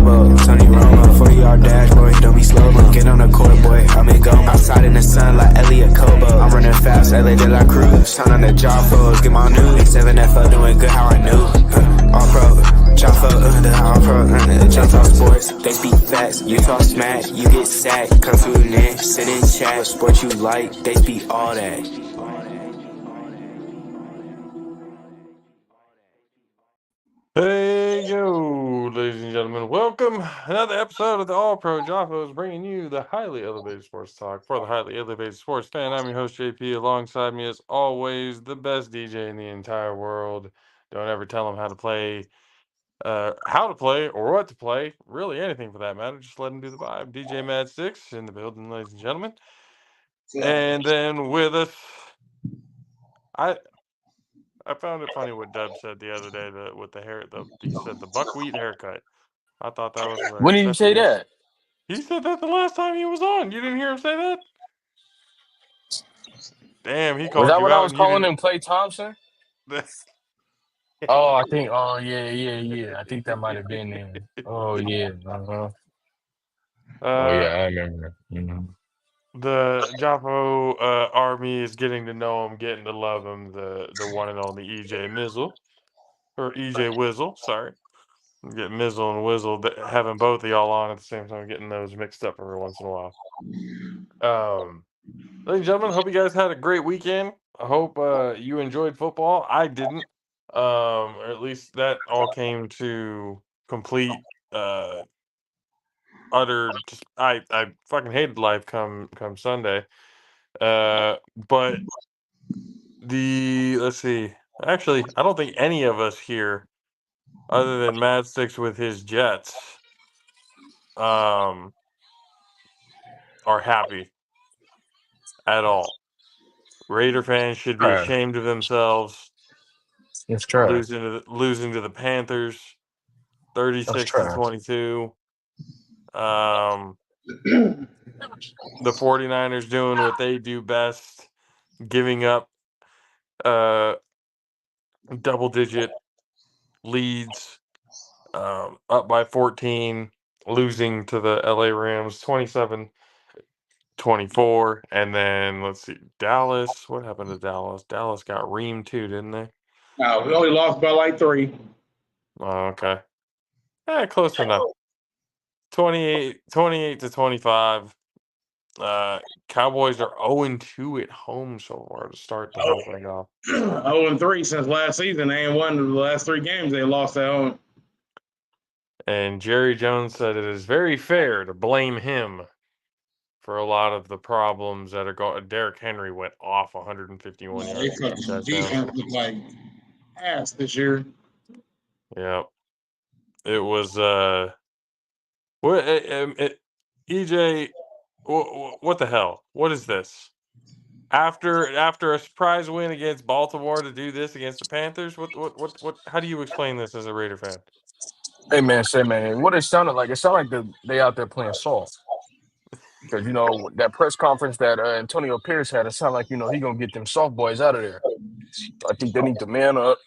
Lobo, Tony Romo, 40-yard dash, boy, don't be slow, mo. Get on the court, boy, I'm in go. Outside in the sun like Elliot Kobo. I'm running fast, LA de la Cruz. Turn on the JAFFOs, get my news. 7FO doing good, how I knew. All pro, JAFFO, the all pro, J-Talk Sports. They speak facts, you talk smack, you get sacked. Come tune in, sit in chat, sport you like, they speak all that. Hey, yo, ladies and gentlemen, welcome. Another episode of the All Pro JAFFOs, bringing you the highly elevated sports talk for the highly elevated sports fan. I'm your host, JP. Alongside me, as always, the best DJ in the entire world. Don't ever tell him how to play, or what to play, really anything for that matter. Just let him do the vibe. DJ Mad Six in the building, ladies and gentlemen. And then with us, I found it funny what Deb said the other day that with the hair, he said the buckwheat haircut. I thought that was hilarious. When did you say that? He said that the last time he was on. You didn't hear him say that? Damn, he Was called that you what I out was and you calling didn't. him, Clay Thompson? Oh, I think. Oh, yeah. I think that might have been him. Oh, yeah. Oh, yeah. I remember. The Jaffo army is getting to know him, getting to love him. The one and only EJ Mizzle, or EJ Wizzle. Sorry, get Mizzle and Wizzle. Having both of y'all on at the same time, getting those mixed up every once in a while. Ladies and gentlemen, hope you guys had a great weekend. I hope you enjoyed football. I didn't. Or at least that all came to complete utter. Just I fucking hated life come Sunday. But let's see. Actually, I don't think any of us here, other than Mad Sticks with his Jets, are happy at all. Raider fans should be Trash. ashamed of themselves. It's trash. Losing to the Panthers, That's 36-22. The 49ers doing what they do best, giving up double-digit leads, up by 14, losing to the LA Rams 27-24. And then let's see, Dallas. What happened to Dallas? Dallas got reamed too, didn't they? No, we only lost by like 3. Oh, okay. Close enough. 28-25. Cowboys are 0-2 at home so far to start the whole thing off. 0-3 since last season. They ain't won the last 3 games. They lost at home. And Jerry Jones said it is very fair to blame him for a lot of the problems that are going. Derrick Henry went off 151 yards. Defense looked like ass this year. Yeah, it was. EJ, what the hell? What is this? After a surprise win against Baltimore to do this against the Panthers, what? How do you explain this as a Raider fan? Hey, man, what it sounded like they out there playing soft. Because, that press conference that Antonio Pierce had, it sounded like, he going to get them soft boys out of there. I think they need to man up.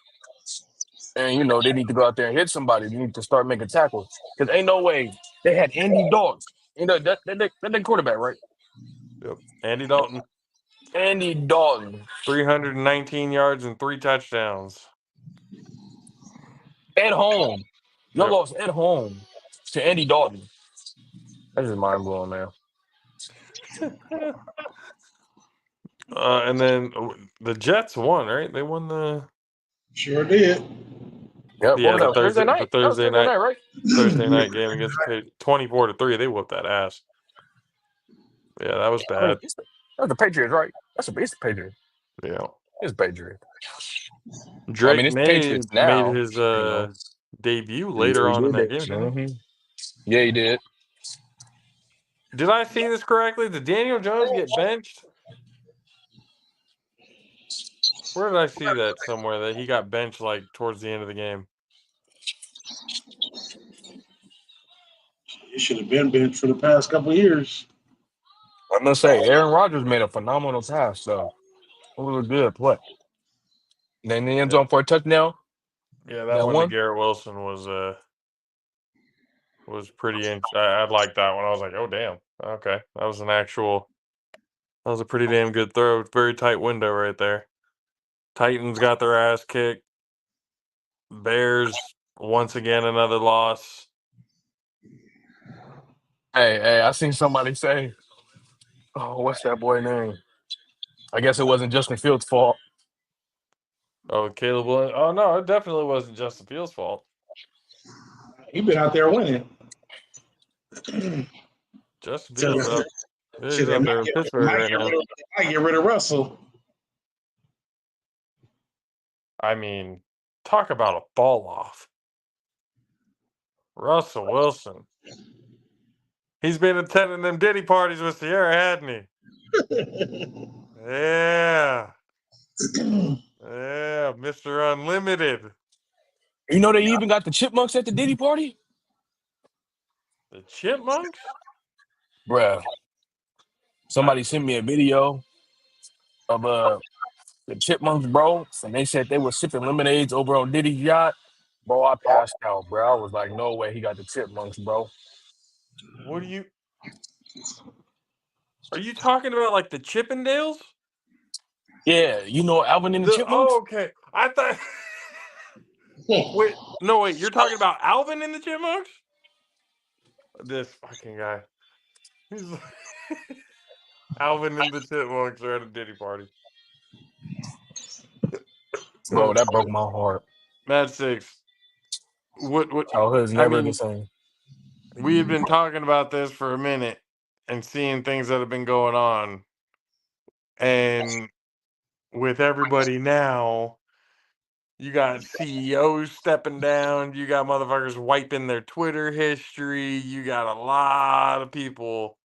And, they need to go out there and hit somebody. They need to start making tackles. Because ain't no way. They had Andy Dalton. That quarterback, right? Yep. Andy Dalton. 319 yards and 3 touchdowns. At home. Y'all lost at home to Andy Dalton. That's just mind-blowing, man. And then the Jets won, right? They won the... Sure did. Yep. Yeah, the Thursday night? Thursday night, right? Thursday night game against the 24-3. They whooped that ass. Yeah, that was bad. That's the Patriots, right? It's the Patriots. Yeah. It's Patriots. Drake it's Patriots now. made his debut later on in that game. Mm-hmm. Yeah, he did. Did I see this correctly? Did Daniel Jones get benched? Where did I see that somewhere that he got benched like towards the end of the game? He should have been benched for the past couple of years. I'm gonna say Aaron Rodgers made a phenomenal pass, though. It was a good play. And then the end zone for a touchdown. Yeah, that one to Garrett Wilson was was pretty interesting. I liked that one. I was like, oh damn, okay, that was a pretty damn good throw. Very tight window right there. Titans got their ass kicked. Bears once again another loss. Hey, I seen somebody say, "Oh, what's that boy name?" I guess it wasn't Justin Fields' fault. Oh, Caleb Williams. Oh no, it definitely wasn't Justin Fields' fault. He been out there winning. Justin So, Fields up. Yeah, shit, he's they up there in Pittsburgh right now. might get rid of Russell. I mean, talk about a fall off. Russell Wilson. He's been attending them Diddy parties with Sierra, hadn't he? Yeah. Yeah, Mr. Unlimited. You know they even got the chipmunks at the Diddy party, The Chipmunks? bruh. Somebody sent me a video of the chipmunks, bro, and they said they were sipping lemonades over on Diddy's yacht. Bro, I passed out, bro. I was like, no way, he got the chipmunks, bro. What are you talking about, like the Chippendales? Yeah, you know Alvin and the chipmunks. Oh, okay. I thought wait, you're talking about Alvin and the Chipmunks? This fucking guy. He's Alvin and the Chipmunks are at a Diddy party. Bro, that broke my heart. Mad Six. What Childhood's I never mean, the same. we had been talking about this for a minute and seeing things that have been going on. And with everybody now, you got CEOs stepping down, you got motherfuckers wiping their Twitter history, you got a lot of people.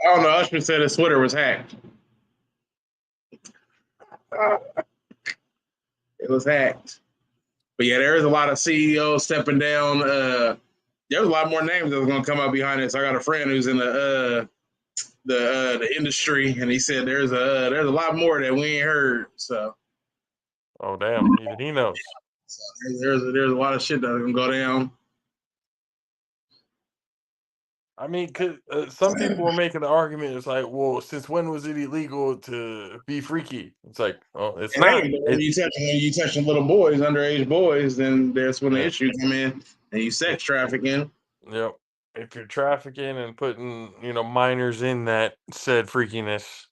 I don't know. Usher said his Twitter was hacked. It was hacked. But yeah, there is a lot of CEOs stepping down. There's a lot more names that are going to come out behind this. I got a friend who's in the industry, and he said there's a lot more that we ain't heard. So, Oh damn, even he knows. there's a lot of shit that's going to go down. I mean, some people were making the argument. It's like, well, since when was it illegal to be freaky? It's like, oh, it's not. When you touching little boys, underage boys, then that's when the issues come in, and you sex trafficking. Yep. If you're trafficking and putting, minors in that said freakiness,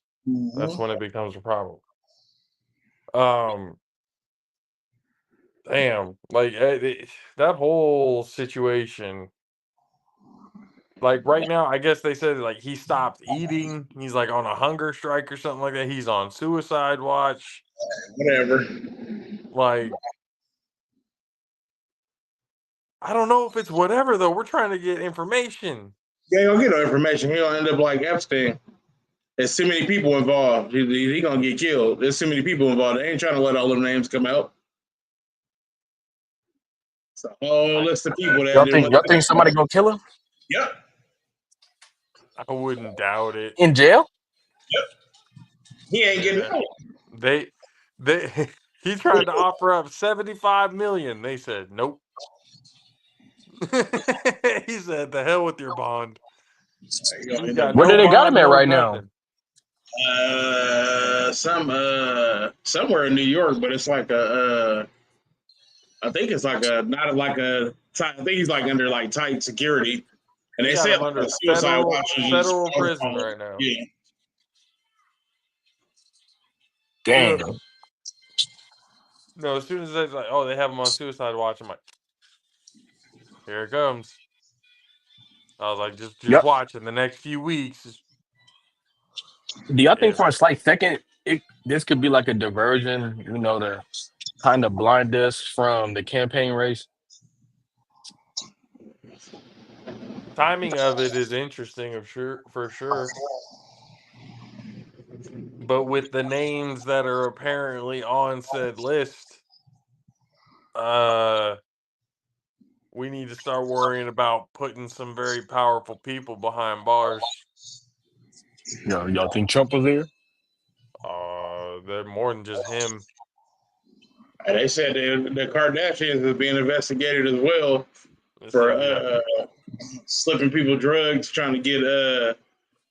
that's when it becomes a problem. Damn, like that whole situation. Like right now, I guess they said like he stopped eating. He's like on a hunger strike or something like that. He's on suicide watch. Whatever. Like, I don't know if it's whatever though. We're trying to get information. Yeah, he don't get no information. He'll end up like Epstein. There's too many people involved. He gonna get killed. There's too many people involved. They ain't trying to let all them names come out. It's a whole list of people that Y'all think somebody gonna kill him? Yep. I wouldn't doubt it. In jail? Yep. He ain't getting out. They he tried to offer up $75 million. They said nope. He said, "The hell with your bond." Where do they got him at right now? Somewhere in New York, but it's like I think it's like not like a. I think he's like under like tight security, and they said under suicide watch federal prison right now. Yeah. Damn. No, as soon as they're like, oh, they have him on suicide watch, I'm like, here it comes. I was like, just watch in the next few weeks. Do y'all think for a slight second this could be like a diversion, to kind of blind us from the campaign race? Timing of it is interesting, for sure. But with the names that are apparently on said list, we need to start worrying about putting some very powerful people behind bars. Y'all think Trump was there? They're more than just him. And they said the Kardashians is being investigated as well for slipping people drugs, trying to get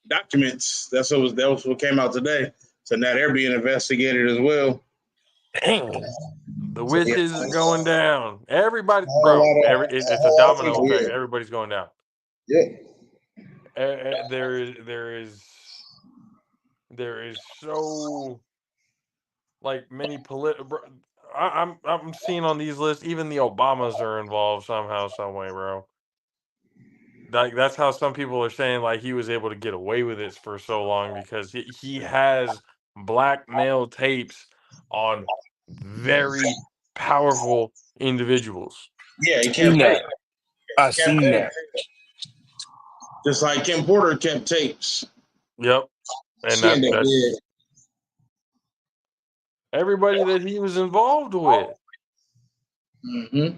documents. That was what came out today. So now they're being investigated as well. Dang. The witches is going down. Everybody, A whole bro. lot of- It's a domino people, effect. yeah. Everybody's going down. Yeah. There is so like many I'm seeing on these lists. Even the Obamas are involved somehow, some way, bro. Like that's how some people are saying like he was able to get away with it for so long because he has blackmail tapes on very powerful individuals. Yeah, he Seen kept that. I kept seen tapes. that. Just like Kim Porter kept tapes. Yep, and She ended up that's dead. everybody that he was involved with. Mm-hmm.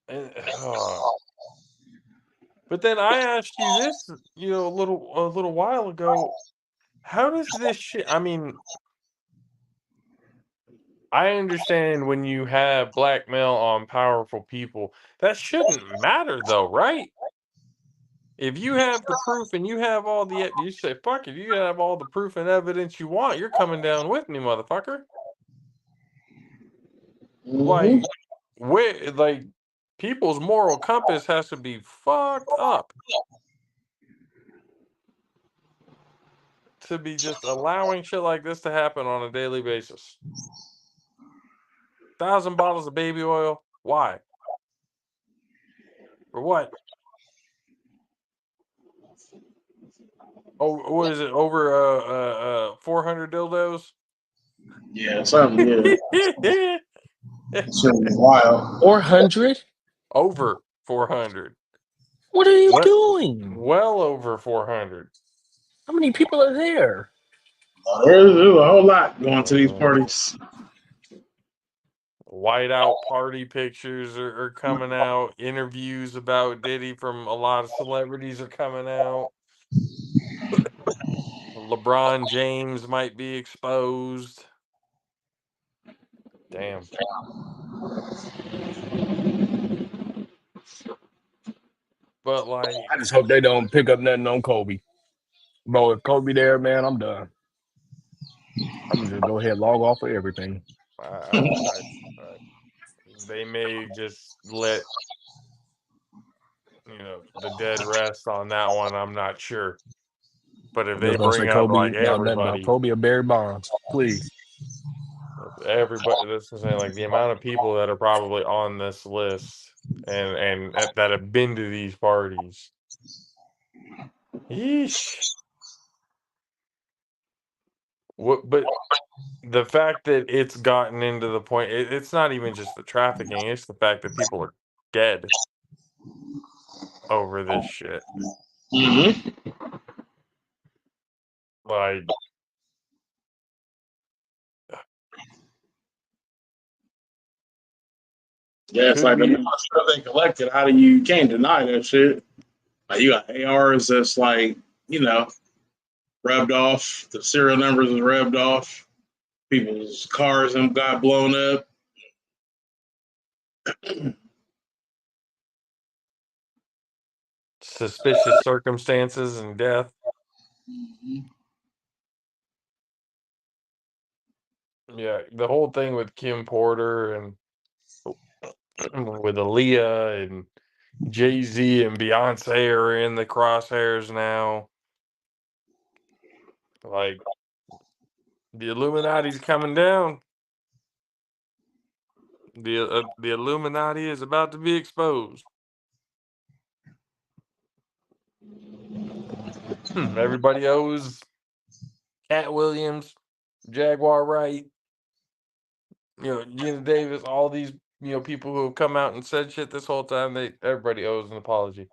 And, but then I asked you this, a little while ago. How does this shit? I mean, I understand when you have blackmail on powerful people, that shouldn't matter though, right? If you have the proof and you have all the, you say, fuck it, you have all the proof and evidence you want, you're coming down with me, motherfucker. Mm-hmm. Like, people's moral compass has to be fucked up to be just allowing shit like this to happen on a daily basis. 1,000 bottles of baby oil. Why? For what? Oh, what is it? Over 400 dildos? Yeah, something. Yeah, it's wild. 400? Over 400. What are you What? doing? Well over 400. How many people are there? There's a whole lot going to these parties. Whiteout party pictures are coming out. Interviews about Diddy from a lot of celebrities are coming out. LeBron James might be exposed. Damn. But like, I just hope they don't pick up nothing on Kobe. Bro, if Kobe there, man, I'm done. I'm gonna just go ahead and log off of everything. they may just let the dead rest on that one. I'm not sure. But if I'm they just gonna say bring up like Kobe, y'all nothing about everybody, Kobe or Barry Bonds, please. that's what I'm saying. Like the amount of people that are probably on this list and that have been to these parties. Yeesh. But the fact that it's gotten into the point, it's not even just the trafficking, it's the fact that people are dead over this shit. Mm-hmm. Like, Yeah, it's like the amount of stuff they collected. You can't deny that shit. Like you got ARs that's like, rubbed off. The serial numbers is rubbed off. People's cars and got blown up. suspicious circumstances and death. Yeah, the whole thing with Kim Porter and with Aaliyah and Jay-Z and Beyonce are in the crosshairs now. Like, the Illuminati's coming down. The Illuminati is about to be exposed. Everybody owes Cat Williams, Jaguar Wright, Gina Davis, all these people who have come out and said shit this whole time. Everybody owes an apology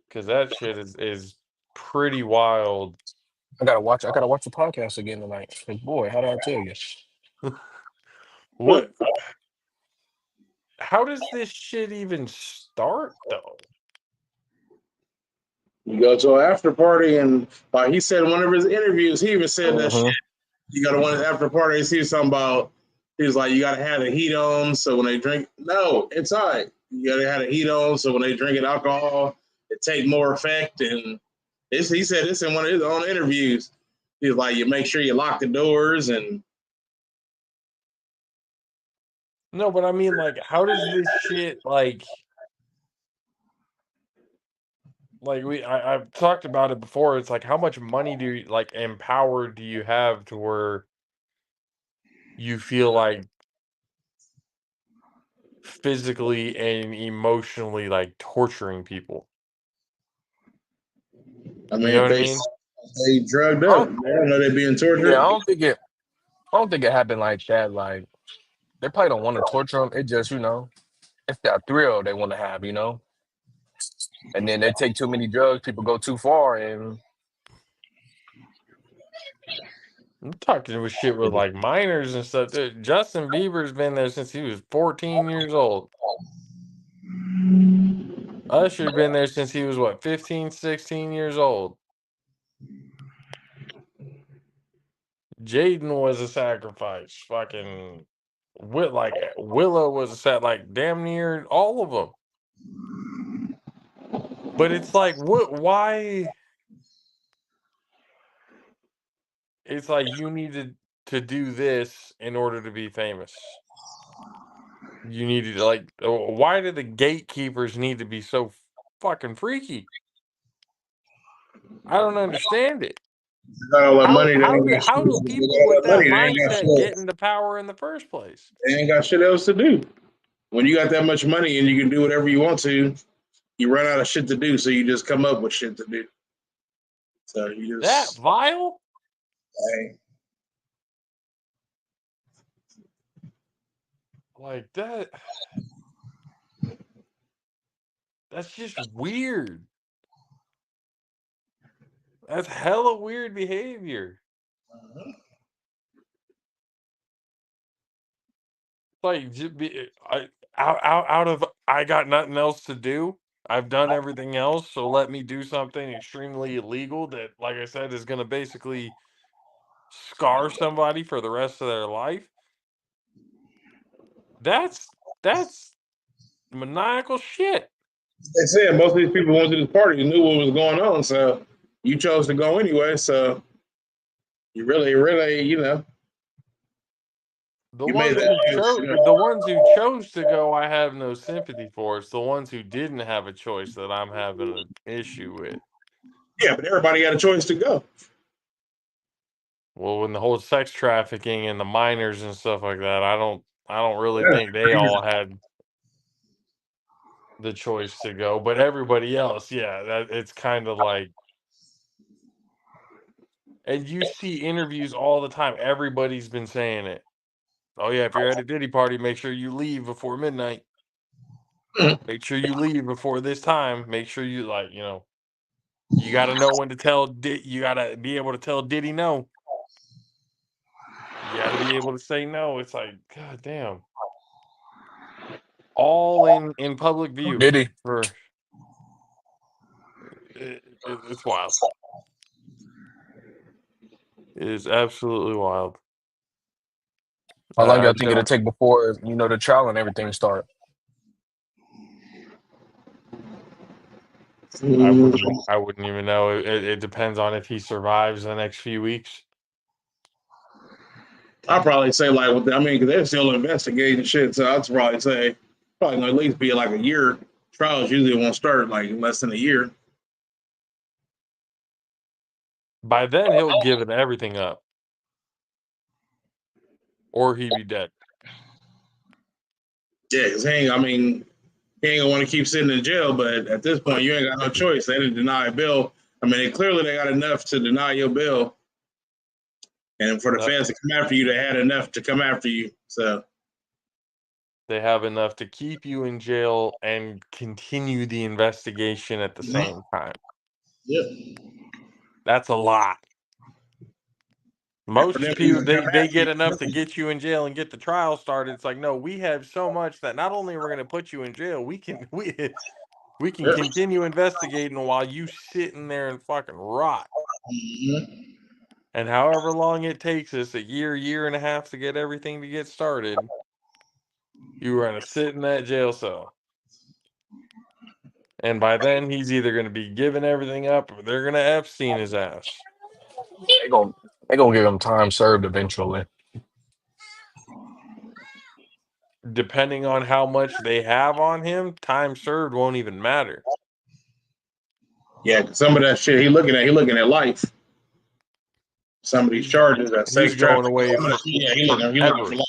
because that shit is pretty wild. I gotta watch the podcast again tonight. Boy, how do I tell you? What? How does this shit even start though? You go to an after party, and like he said in one of his interviews, he even said that shit. You go to one of the after parties, he was talking about He was like, you gotta have the heat on so when they drink, no, it's all right. You gotta have the heat on so when they drinking alcohol, it take more effect. And he said this in one of his own interviews. He was like, you make sure you lock the doors and No, but I mean, like, how does this shit like I've talked about it before. It's like, how much money do you like and power do you have to where you feel like physically and emotionally like torturing people? I You mean, know if what I mean? they drugged I up, don't, they don't know they're being yeah, tortured. I don't think it happened like that. Like they probably don't want to torture them. It just, it's that thrill they want to have, And then they take too many drugs, people go too far, and I'm talking with shit with like minors and stuff. Dude, Justin Bieber's been there since he was 14 years old. Usher been there since he was what, 15, 16 years old. Jaden was a sacrifice. Fucking Willow was a like damn near all of them. But it's like, why? It's like you needed to do this in order to be famous. You needed like, why do the gatekeepers need to be so fucking freaky? I don't understand it. They got all that How money, they how ain't do got shit. how do They got people all with that that money, they ain't got mindset get shit. into power in the first place? They ain't got shit else to do. When you got that much money and you can do whatever you want to, you run out of shit to do, so you just come up with shit to do. So you That just, vile? hey, Like that's just weird. That's hella weird behavior. Like, out of I got nothing else to do. I've done everything else, so let me do something extremely illegal that, like I said, is going to basically scar somebody for the rest of their life. That's maniacal shit. they said most of these people went to this party and knew what was going on, so you chose to go anyway. So you really, really, The you made ones that who choice. chose to go, I have no sympathy for. It's the ones who didn't have a choice that I'm having an issue with. Yeah, but everybody had a choice to go. Well, when the whole sex trafficking and the minors and stuff like that, I don't really Yeah, think they all had the choice to go, but everybody else, yeah, that it's kind of like, and you see interviews all the time. Everybody's been saying it. Oh yeah, if you're at a Diddy party, make sure you leave before midnight. Make sure you leave before this time. Make sure you you got to know when to tell. You got to be able to tell Diddy no. You got to be able to say no. It's like, god damn. All in public view did he? for it's wild. It is absolutely wild. How long I y'all think it'll don't. take before the trial and everything start? I wouldn't even know. It depends on if he survives the next few weeks. I'll probably say like, I mean, because they're still investigating shit, so I'd probably say probably gonna at least be like a year. Trials usually won't start like less than a year. By then he'll given everything up. Or he'd be dead. Yeah, because he ain't gonna want to keep sitting in jail, but at this point, you ain't got no choice. They didn't deny a bail. I mean, clearly they got enough to deny your bail, and for the Yep. fans to come after you, they had enough to come after you. So They have enough to keep you in jail and continue the investigation at the same time. yeah, That's a lot. and for them Most to people even come they after get you, enough to get you in jail and get the trial started. It's like, no, we have so much that not only are we going to put you in jail, we can yeah. continue investigating while you sitting there and fucking rot. Mhm. And however long it takes us, a year and a half to get everything to get started, you are going to sit in that jail cell. And by then, he's either going to be giving everything up or they're going to Epstein his ass. They gonna give him time served eventually. Depending on how much they have on him, time served won't even matter. Yeah, 'cause some of that shit he looking at life. Some of these charges that He's safe going trafficking. away Yeah, he looking forever. for life.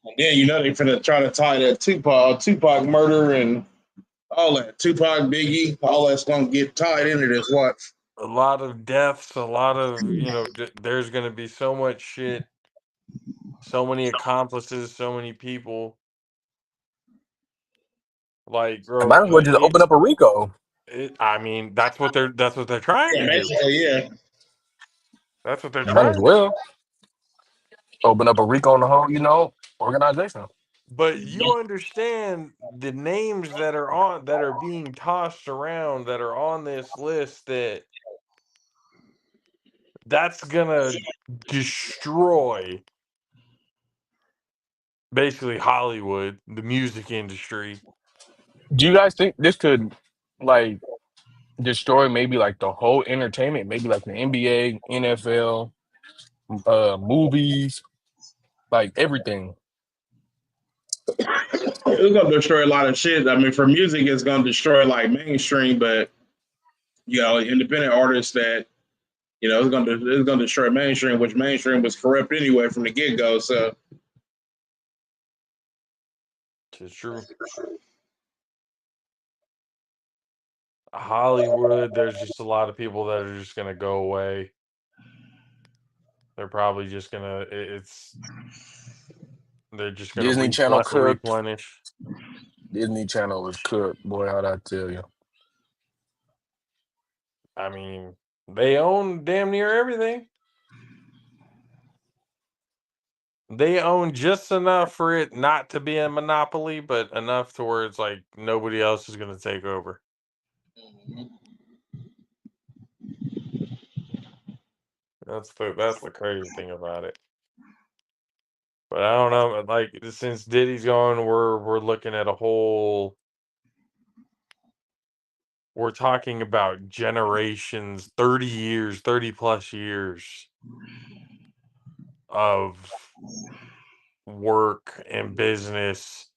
And then they finna try to tie that Tupac murder and all that. Tupac, Biggie, all that's gonna get tied into this. Watch. A lot of deaths, a lot of, there's going to be so much shit, so many accomplices, so many people. Like, I bro, might as well just open up a RICO. I mean, that's what they're trying Yeah, to do. basically, yeah. That's what they're Might trying as to do. well open up a RICO on the whole, organization. But you understand the names that are being tossed around that are on this list that's gonna destroy basically Hollywood, the music industry. Do you guys think this could like destroy maybe like the whole entertainment, maybe like the NBA, NFL, movies, like everything? It's gonna destroy a lot of shit. I mean, for music, it's gonna destroy like mainstream, but independent artists that it's gonna destroy mainstream, which mainstream was corrupt anyway from the get go. So It's true. Hollywood, there's just a lot of people that are just gonna go away. They're probably just gonna they're just gonna Disney Channel cooked. replenish. Disney Channel was cooked, boy. How'd I tell you? I mean, they own damn near everything. They own just enough for it not to be a monopoly, but enough to where it's like nobody else is going to take over. That's the crazy thing about it. But I don't know. Like since Diddy's gone, we're looking at a whole. We're talking about generations, 30 years, 30 plus years of work and business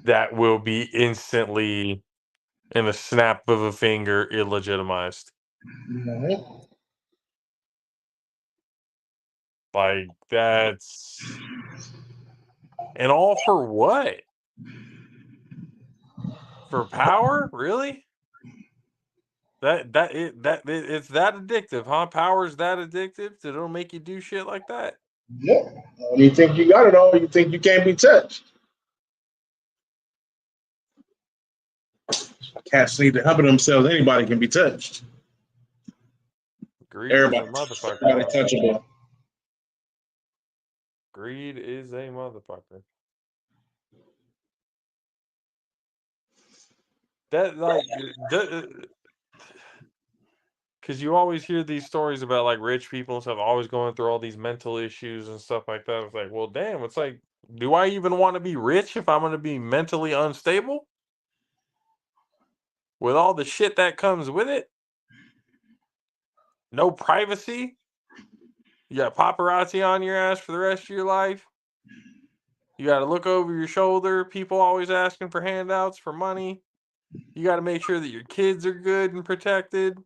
that will be instantly, in a snap of a finger, illegitimized. Like that's, and all for what? For power, really? It's that addictive, huh? Power's that addictive that it'll make you do shit like that. yeah, you think you got it all, you think you can't be touched. Cats need to humble themselves. Anybody can be touched. Greed Everybody, is a motherfucker. everybody touchable. Greed is a motherfucker. That like, because you always hear these stories about like rich people and stuff always going through all these mental issues and stuff like that. It's like, well, damn, it's like, do I even want to be rich if I'm going to be mentally unstable? With all the shit that comes with it? No privacy? You got paparazzi on your ass for the rest of your life? You got to look over your shoulder. People always asking for handouts, for money. You got to make sure that your kids are good and protected.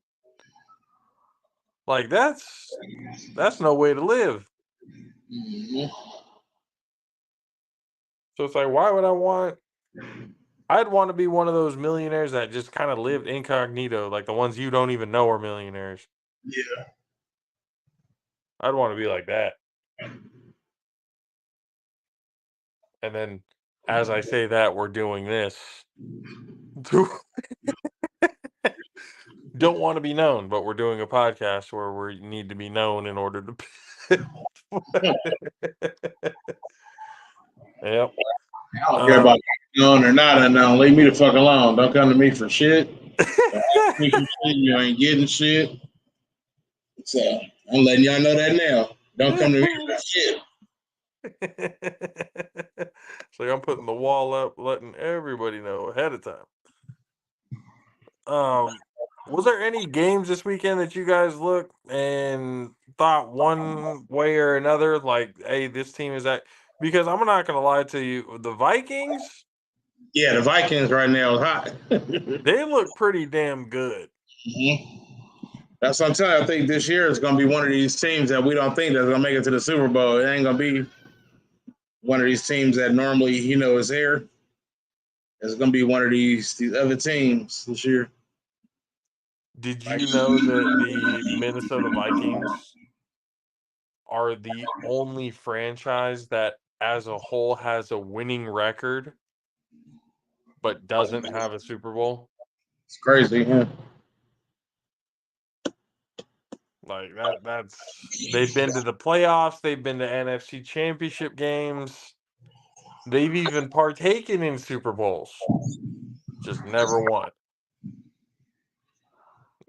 Like that's no way to live. So it's like, why would I'd want to be one of those millionaires that just kind of lived incognito, like the ones you don't even know are millionaires. Yeah. I'd want to be like that. And then as I say that, we're doing this. Don't want to be known, but we're doing a podcast where we need to be known in order to. Yep. I don't care about known or not unknown. Leave me the fuck alone. Don't come to me for shit. Don't ask me for shit. You ain't getting shit. So I'm letting y'all know that now. Don't come to me with shit. So I'm putting the wall up, letting everybody know ahead of time. Was there any games this weekend that you guys looked and thought one way or another, like, hey, this team is that? Because I'm not gonna lie to you, the Vikings, Yeah, the Vikings right now is hot. they look pretty damn good. That's what I'm telling you. I think this year is going to be one of these teams that we don't think that's going to make it to the Super Bowl. It ain't going to be one of these teams that normally, is there. It's going to be one of these other teams this year. Did Like, you know that the Minnesota Vikings are the only franchise that as a whole has a winning record but doesn't have a Super Bowl? it's crazy. Yeah. Like that's they've been to the playoffs, they've been to NFC championship games, they've even partaken in Super Bowls, just never won.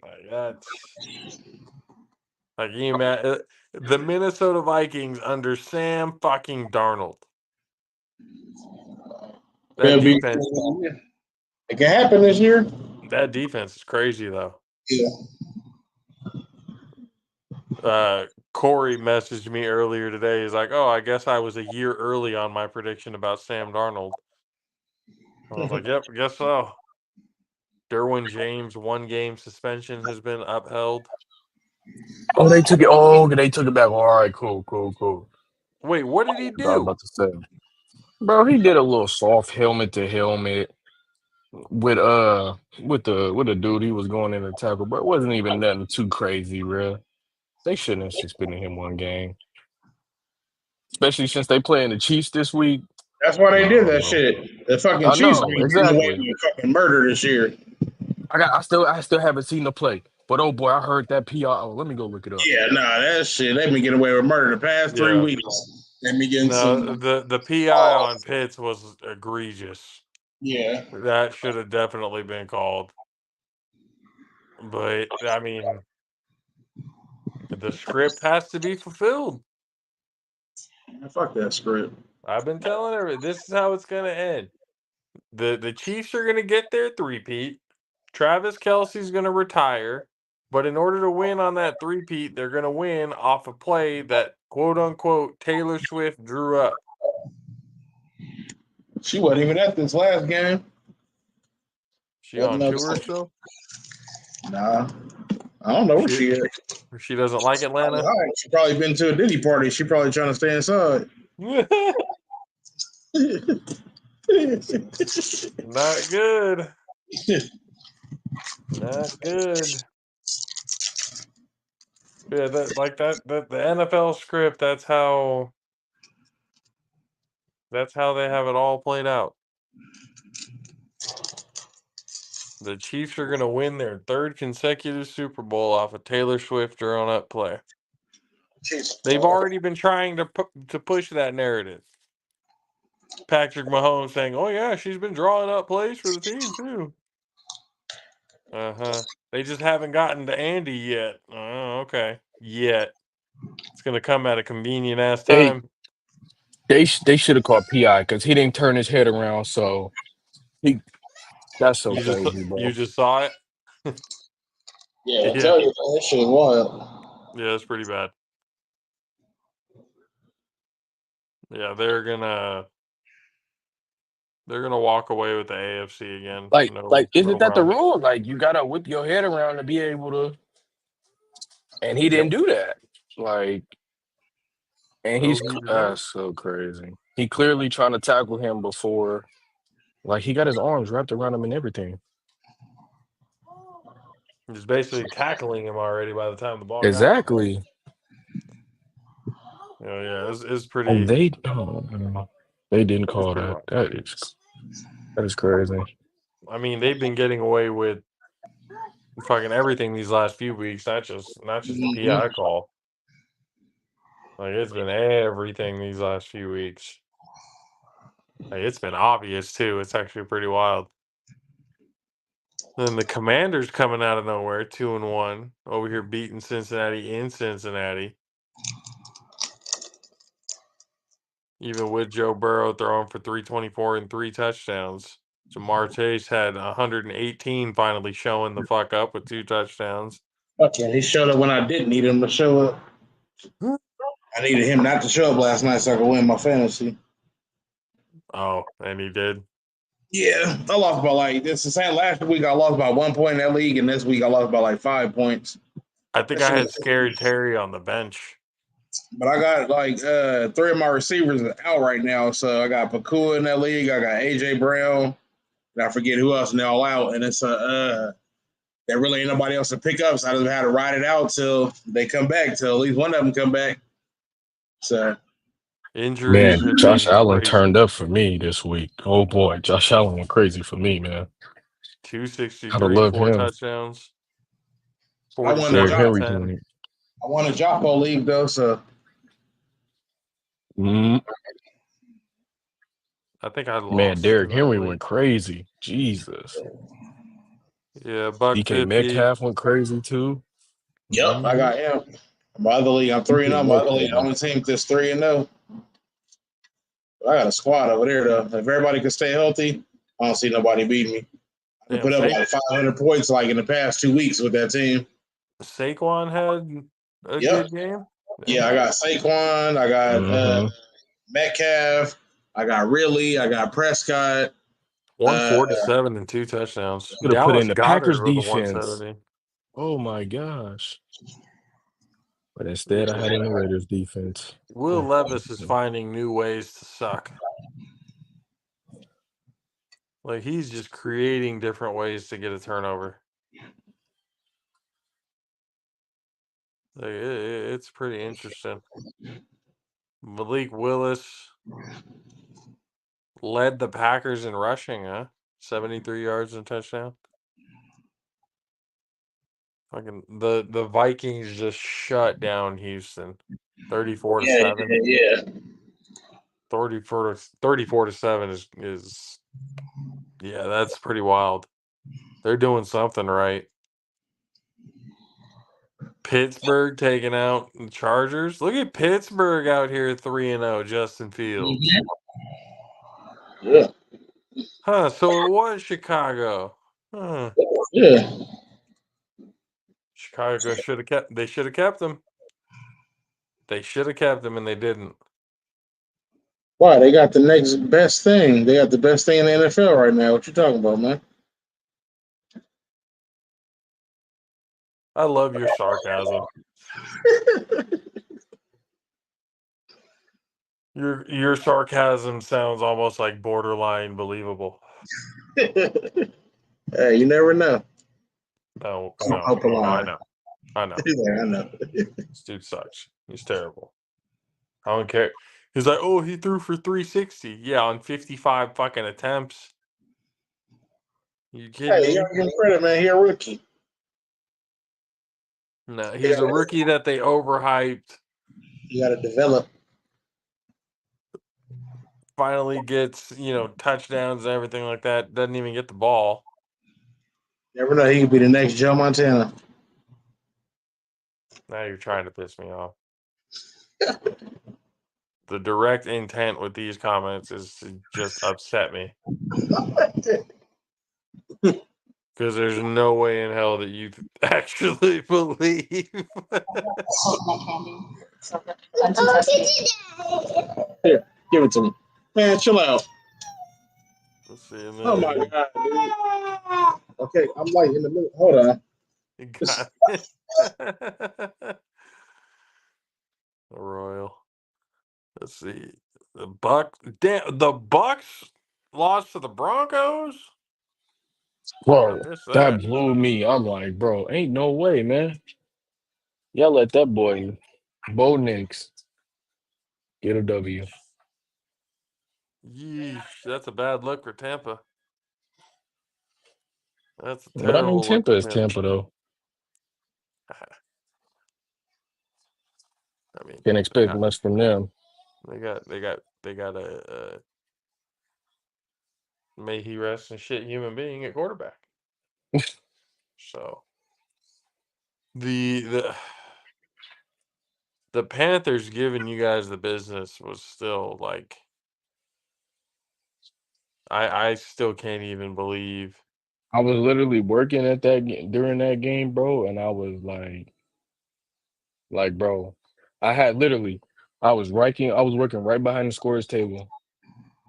Like that's like you the Minnesota Vikings under Sam fucking Darnold. That It'll be, defense, it can happen this year. that defense is crazy though. Yeah. Corey messaged me earlier today. He's like, "Oh, I guess I was a year early on my prediction about Sam Darnold." I was like, "Yep, guess so." Derwin James' 1-game suspension has been upheld. Oh, they took it. Oh, they took it back. All right, cool. Wait, what did he I was do? about to say, bro, he did a little soft helmet to helmet with the dude he was going in to tackle, but it wasn't even nothing too crazy, bro. They shouldn't have suspended him 1 game, especially since they playing the Chiefs this week. That's why they did No, that bro. shit. The fucking I Chiefs know been getting away exactly. with fucking murder this year. I still haven't seen the play, but oh boy, I heard that PR. Oh, let me go look it up. Yeah, nah, that shit. They've been getting away with murder the past 3 Yeah. weeks. Let me get No, some. the PI on Pitts was egregious. Yeah. That should have definitely been called. But I mean, the script has to be fulfilled. Fuck that script. I've been telling her this is how it's gonna end. The Chiefs are gonna get their three-peat. Travis Kelce's gonna retire. But in order to win on that three-peat, they're gonna win off a play that quote unquote Taylor Swift drew up. She wasn't even at this last game. She on tour still? Nah, I don't know where She she at. she doesn't like Atlanta? She probably been to a Diddy party. She probably trying to stay inside. Not good. Not good. Yeah, the NFL script, that's how they have it all played out. The Chiefs are gonna win their 3rd consecutive Super Bowl off a Taylor Swift drawn up play. They've already been trying to push that narrative. Patrick Mahomes saying, "Oh yeah, she's been drawing up plays for the team too." They just haven't gotten to Andy yet. Oh, okay. Yet it's gonna come at a convenient ass They time. they should have called PI because he didn't turn his head around. So he that's so crazy, You bro. just saw it. Yeah, I Yeah, tell you, that shit is wild. yeah, it's pretty bad. Yeah, they're gonna walk away with the AFC again. Like, No isn't that the problem. rule? Like, you gotta whip your head around to be able to, and he didn't Yep. do that. Like, and No, he did not. that's so crazy. He clearly trying to tackle him before, like, he got his arms wrapped around him and everything. Just basically tackling him already by the time the ball got to him. Exactly. Yeah, it's Oh, pretty. they didn't It's call pretty that. wrong. That is crazy. I mean, they've been getting away with fucking everything these last few weeks. Not just the PI call. Like it's been everything these last few weeks. Like it's been obvious too. It's actually pretty wild. Then the Commanders coming out of nowhere, 2-1 over here, beating Cincinnati in Cincinnati. Even with Joe Burrow throwing for 324 and 3 touchdowns. Jamar Chase had 118 finally showing the fuck up with 2 touchdowns. Okay, he showed up when I didn't need him to show up. I needed him not to show up last night so I could win my fantasy. Oh, and he did. Yeah, I lost by like this. The same last week I lost by 1 point in that league, and this week I lost by like 5 points. I think I had Scary Terry on the bench. But I got like 3 of my receivers out right now. So I got Pakua in that league. I got AJ Brown. And I forget who else, and they're all out. And it's there really ain't nobody else to pick up. So I just had to ride it out till they come back, till at least one of them come back. So Injuries. Man, Josh Allen crazy. turned up for me this week. Oh boy, Josh Allen went crazy for me, man. 263, love 4 him. touchdowns. I won Derrick Henry 47 doing 10. it. I won a JAFFO league though, so I think I lost. Man, Derrick in that Henry league. went crazy. Jesus. Yeah, buck DK 50. Metcalf went crazy too. yep, I got him. My other league, I'm 3-0. My other league, only team that's 3-0. I got a squad over there though. If everybody could stay healthy, I don't see nobody beating me. I Damn, put up like 500 points like in the past 2 weeks with that team. Saquon had a good game. Yeah, I got Saquon, I got Metcalf, I got Ridley, I got Prescott. 147 and 2 touchdowns. Could have put Dallas in the Packers Goddard with a defense. 170. Oh my gosh. But instead I had in the Raiders defense. Will Levis is finding new ways to suck. Like, he's just creating different ways to get a turnover. Like, it's pretty interesting. Malik Willis led the Packers in rushing, huh? 73 yards and a touchdown. Fucking the Vikings just shut down Houston. 34-7. Yeah. 34-7 is yeah, that's pretty wild. They're doing something right. Pittsburgh taking out the Chargers. Look at Pittsburgh out here 3-0, Justin Fields. Yeah. Huh, so it was Chicago. Huh. Yeah. Chicago should have kept him. They should have kept him and they didn't. Why? They got the next best thing. They got the best thing in the NFL right now. What you talking about, man? I love your sarcasm. Your sarcasm sounds almost like borderline believable. Hey, you never know. No, I know. I know. This dude sucks. He's terrible. I don't care. He's like, oh, he threw for 360. Yeah, on 55 fucking attempts. You kidding Hey, me? you don't give him credit, man. He a rookie. No, he's a rookie that they overhyped. You got to develop. Finally gets, touchdowns and everything like that. Doesn't even get the ball. Never know. He could be the next Joe Montana. Now you're trying to piss me off. The direct intent with these comments is to just upset me. Because there's no way in hell that you actually believe. Here, give it to me. Man, chill out. Let's see. Oh, my God, dude. Okay, I'm like in the middle. Hold on. You got it. The Royal. Let's see. The Bucks lost to the Broncos? Bro, I missed that blew me. I'm like, bro, ain't no way, man. Y'all let that boy, Bo Nix, get a W. Yeesh, that's a bad look for Tampa. That's a But I terrible mean, look Tampa for is Tampa, though. I mean, Can't expect much from them. they got a may he rest in shit human being at quarterback. So the Panthers giving you guys the business was still like I still can't even believe. I was literally working at that during that game, bro, and I was bro, I was working right behind the scorer's table,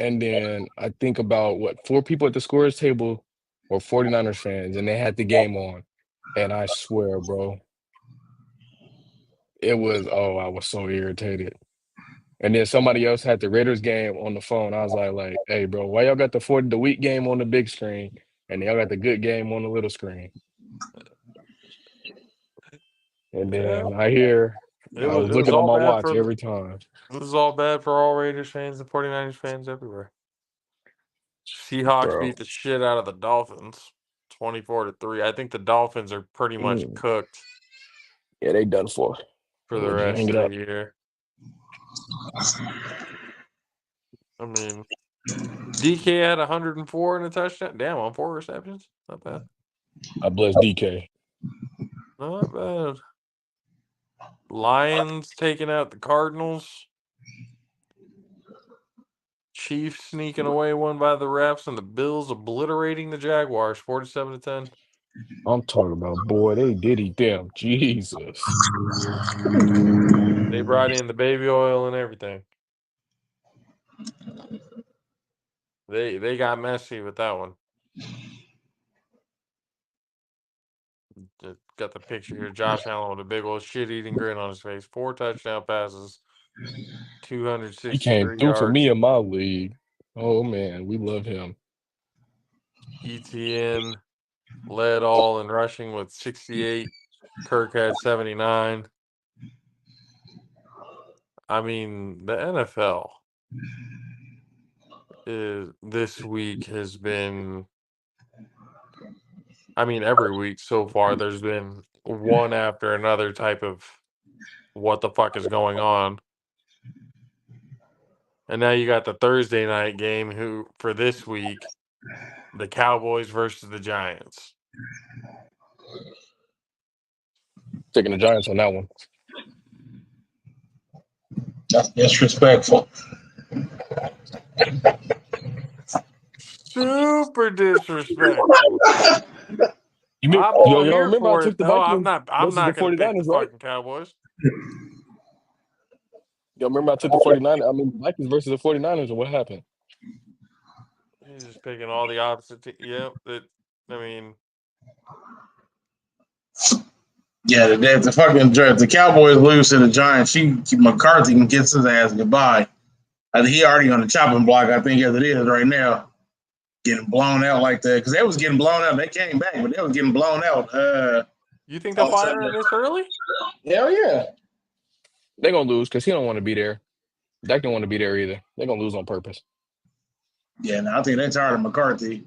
and then I think about what 4 people at the scorer's table were 49ers fans, and they had the game on, and I swear, bro, I was so irritated. And then somebody else had the Raiders game on the phone. I was hey, bro, why y'all got the weak game on the big screen and y'all got the good game on the little screen? And Yeah, then it I was was it was looking at all my bad watch for every time. this is all bad for all Raiders fans and 49ers fans everywhere. Seahawks Bro. beat the shit out of the Dolphins 24-3. I think the Dolphins are pretty much Mm. cooked Yeah, they done for. for the Just hang rest it of the up. year. I mean, DK had 104 and a touchdown. Damn, on 4 receptions. Not bad. I bless DK. Not bad. Lions taking out the Cardinals. Chiefs sneaking away one by the refs, and the Bills obliterating the Jaguars 47-10. I'm talking about, boy, they did eat them. Jesus. They brought in the baby oil and everything. They got messy with that one. Got the picture here. Josh Allen with a big old shit-eating grin on his face. 4 touchdown passes, He came 263 through for me yards. in my league. Oh, man, we love him. ETN led all in rushing with 68. Kirk had 79. I mean, the NFL this week has been, I mean, every week so far, there's been one after another type of what the fuck is going on. And now you got the Thursday night game for this week, the Cowboys versus the Giants. Taking the Giants on that one. That's disrespectful. Super disrespectful. I'm all Y'all here remember I for took it. the No, I'm Vikings not. I'm versus the not going to pick the 49ers, right? fucking Cowboys. Y'all remember I took the Vikings versus the 49ers, and what happened? He's just picking all the opposite. Yep. I mean, Yeah, the Cowboys lose to the Giants. McCarthy can kiss his ass goodbye. I think he already on the chopping block. I think as it is right now, getting blown out like that because they was getting blown out. They came back, but they was getting blown out. you think they'll fire him this early? Hell yeah. They're going to lose because he don't want to be there. Dak don't want to be there either. They're going to lose on purpose. Yeah, no, I think they're tired of McCarthy.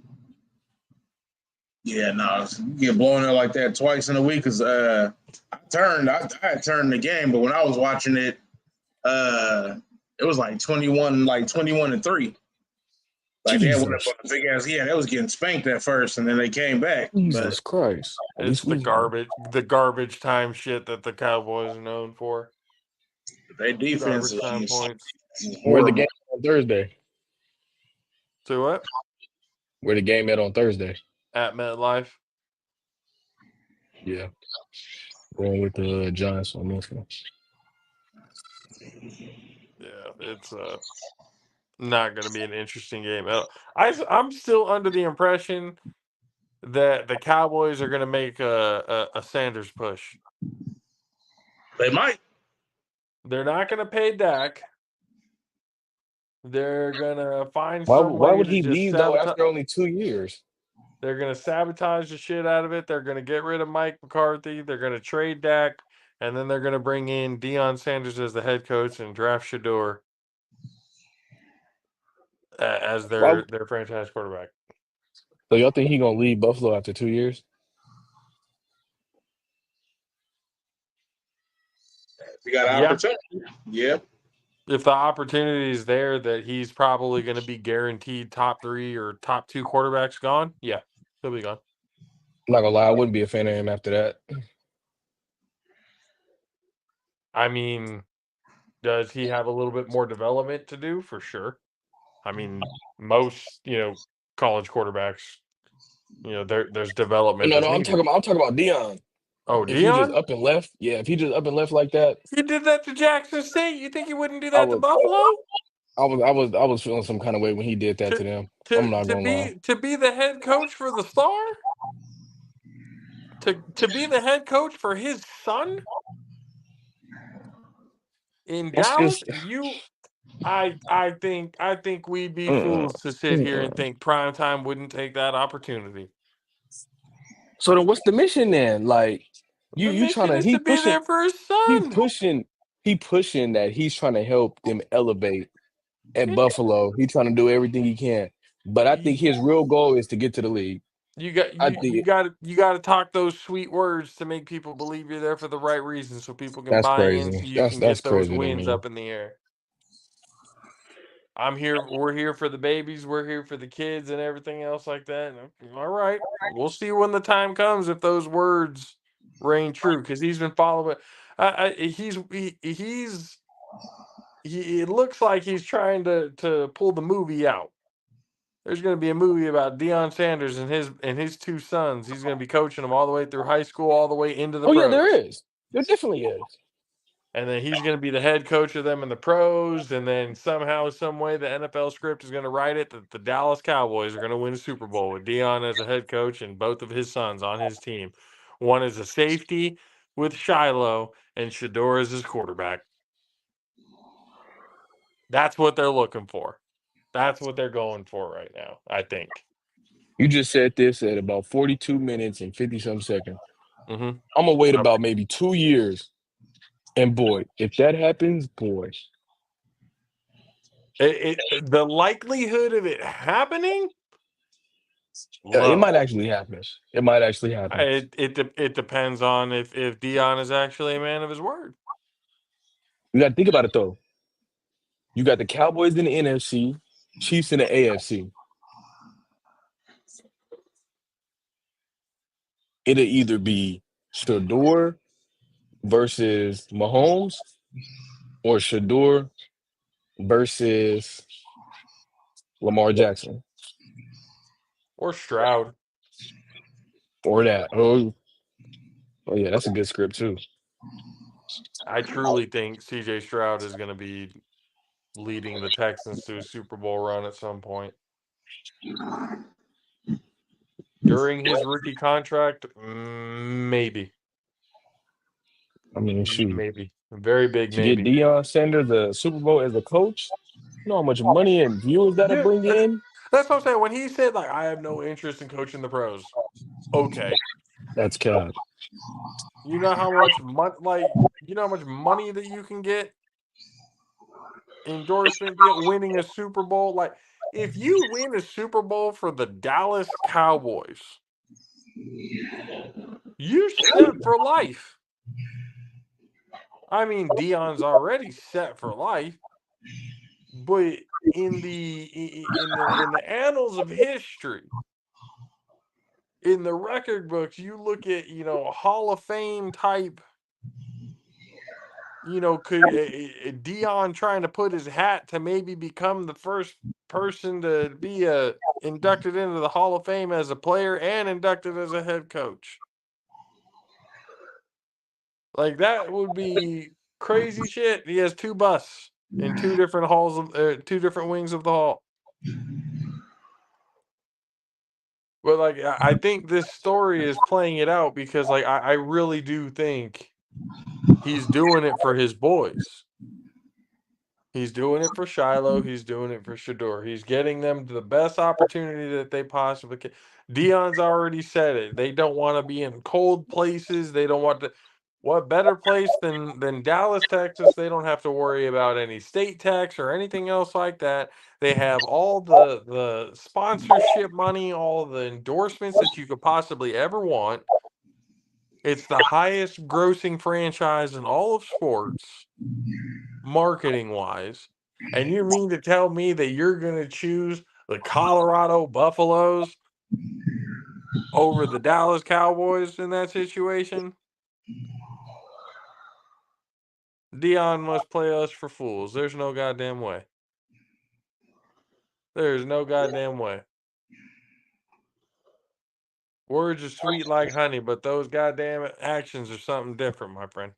Yeah, no, you get blown out like that twice in a week because I had turned the game, but when I was watching it, it was like 21-3. Like they went up Jesus. on a big ass. Yeah, they was getting spanked at first, and then they came back. Jesus Christ. At It's least the we garbage time shit that the Cowboys are known for. Their defense Garbage time points. is Where the horrible. game on Thursday? So what? Where the game at on Thursday? At MetLife. Yeah. Going with the Giants on this one. Yeah, it's not going to be an interesting game. I'm still under the impression that the Cowboys are going to make a Sanders push. They might. They're not going to pay Dak. They're going to find Why somebody would to he just leave, though, sabotage. after only 2 years? They're going to sabotage the shit out of it. They're going to get rid of Mike McCarthy. They're going to trade Dak. And then they're going to bring in Deion Sanders as the head coach and draft Shador as Why? their franchise quarterback. So y'all think he going to leave Buffalo after 2 years? You got an Yeah. opportunity. Yeah. If the opportunity is there that he's probably going to be guaranteed top 3 or top 2 quarterbacks gone, yeah, he'll be gone. I'm not gonna lie, I wouldn't be a fan of him after that. I mean, does he have a little bit more development to do? For sure. I mean, most, college quarterbacks, there's development No, that's no, needed. I'm talking about Dion. Oh, If he just Dion? up and left, yeah, if he just up and left like that, He did that to Jackson State. You think he wouldn't do I that to would, Buffalo? I was feeling some kind of way when he did that To to them. I'm to not to gonna lie. be the head coach for the Star? To be the head coach for his son in It's Dallas? just, I think we'd be mm, fools to sit here and mm. think primetime wouldn't take that opportunity. So then, what's the mission then? Like, The you trying mission to is to be there for his he son. pushing, he pushing that he's trying to help them elevate at Yeah. Buffalo. He trying to do everything he can, but I think You, his real goal is to get to the league. you got I you you think got you got to talk those sweet words to make people believe you're there for the right reason, so people can that's buy in, crazy. so you can That's get those crazy to wins me. up in the air. I'm here. We're here for the babies. We're here for the kids and everything else like that. All right, we'll see when the time comes if those words reign true. Because he's been following. He. It looks like he's trying to pull the movie out. There's going to be a movie about Deion Sanders and his two sons. He's going to be coaching them all the way through high school, all the way into the Oh yeah, there pros. is. There definitely is. And then he's going to be the head coach of them in the pros. And then somehow, some way, the NFL script is going to write it that the Dallas Cowboys are going to win a Super Bowl with Dion as a head coach and both of his sons on his team. One is a safety with Shiloh, and Shador is his quarterback. That's what they're looking for. That's what they're going for right now, I think. You just said this at about 42 minutes and 50 some seconds. Mm-hmm. I'm gonna wait Yep. about maybe 2 years, and boy, if that happens, boy, The likelihood of it happening, it might low. actually happen. It might actually happen. It depends on if Dion is actually a man of his word. You got to think about it though. You got the Cowboys in the NFC, Chiefs in the AFC. It'll either be Shador versus Mahomes or Shador versus Lamar Jackson Or Stroud. or that. Oh yeah, that's a good script too. I truly think CJ Stroud is going to be leading the Texans to a Super Bowl run at some point. During his rookie contract, maybe. I mean, shoot, Maybe. A very big to get maybe. Deion Sanders the Super Bowl as a coach, you know how much money and viewers that'll Yeah, bring in? that's what I'm saying. When he said, like, I have no interest in coaching the pros. Okay. That's cap. You know how much money that you can get? Endorsement deal, winning a Super Bowl. Like, if you win a Super Bowl for the Dallas Cowboys, you set for life. I mean, Dion's already set for life, but in the annals of history, in the record books, you look at Hall of Fame type. Could Dion trying to put his hat to maybe become the first person to be inducted into the Hall of Fame as a player and inducted as a head coach? Like, that would be crazy shit. He has two busts in two different two different wings of the hall. But like, I think this story is playing it out because like I really do think he's doing it for his boys. He's doing it for Shiloh. He's doing it for Shador. He's getting them the best opportunity that they possibly can. Dion's already said it. They don't want to be in cold places. They don't want to. What better place than Dallas, Texas? They don't have to worry about any state tax or anything else like that. They have all the sponsorship money, all the endorsements that you could possibly ever want. It's the highest grossing franchise in all of sports, marketing wise. And you mean to tell me that you're going to choose the Colorado Buffaloes over the Dallas Cowboys in that situation, Dion must play us for fools. There's no goddamn way. There's no goddamn way. Words are sweet like honey, but those goddamn actions are something different, my friend.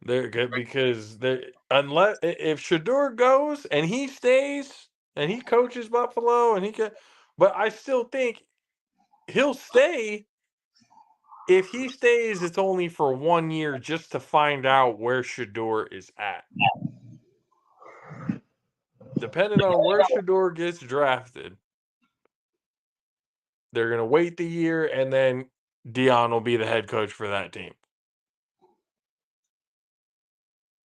They're good because unless if Shador goes and he stays and he coaches Buffalo and he can, but I still think he'll stay. If he stays, it's only for 1 year just to find out where Shador is at. Depending on where Shador gets drafted, they're going to wait the year, and then Dion will be the head coach for that team.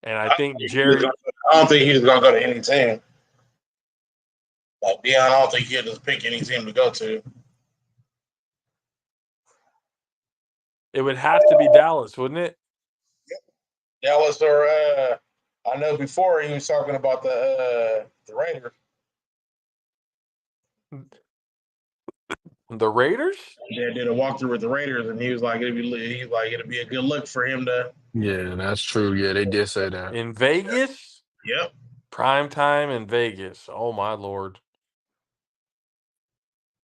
And I think Jerry... I don't think he's going to go to any team. Like Dion, I don't think he'll just pick any team to go to. It would have to be Dallas, wouldn't it? Dallas or I know before he was talking about the Raiders. The Raiders? Yeah, did a walkthrough with the Raiders, and he was like, it'd be a good look for him to. Yeah, that's true. Yeah, they did say that. In Vegas? Yep. Prime time in Vegas. Oh, my Lord.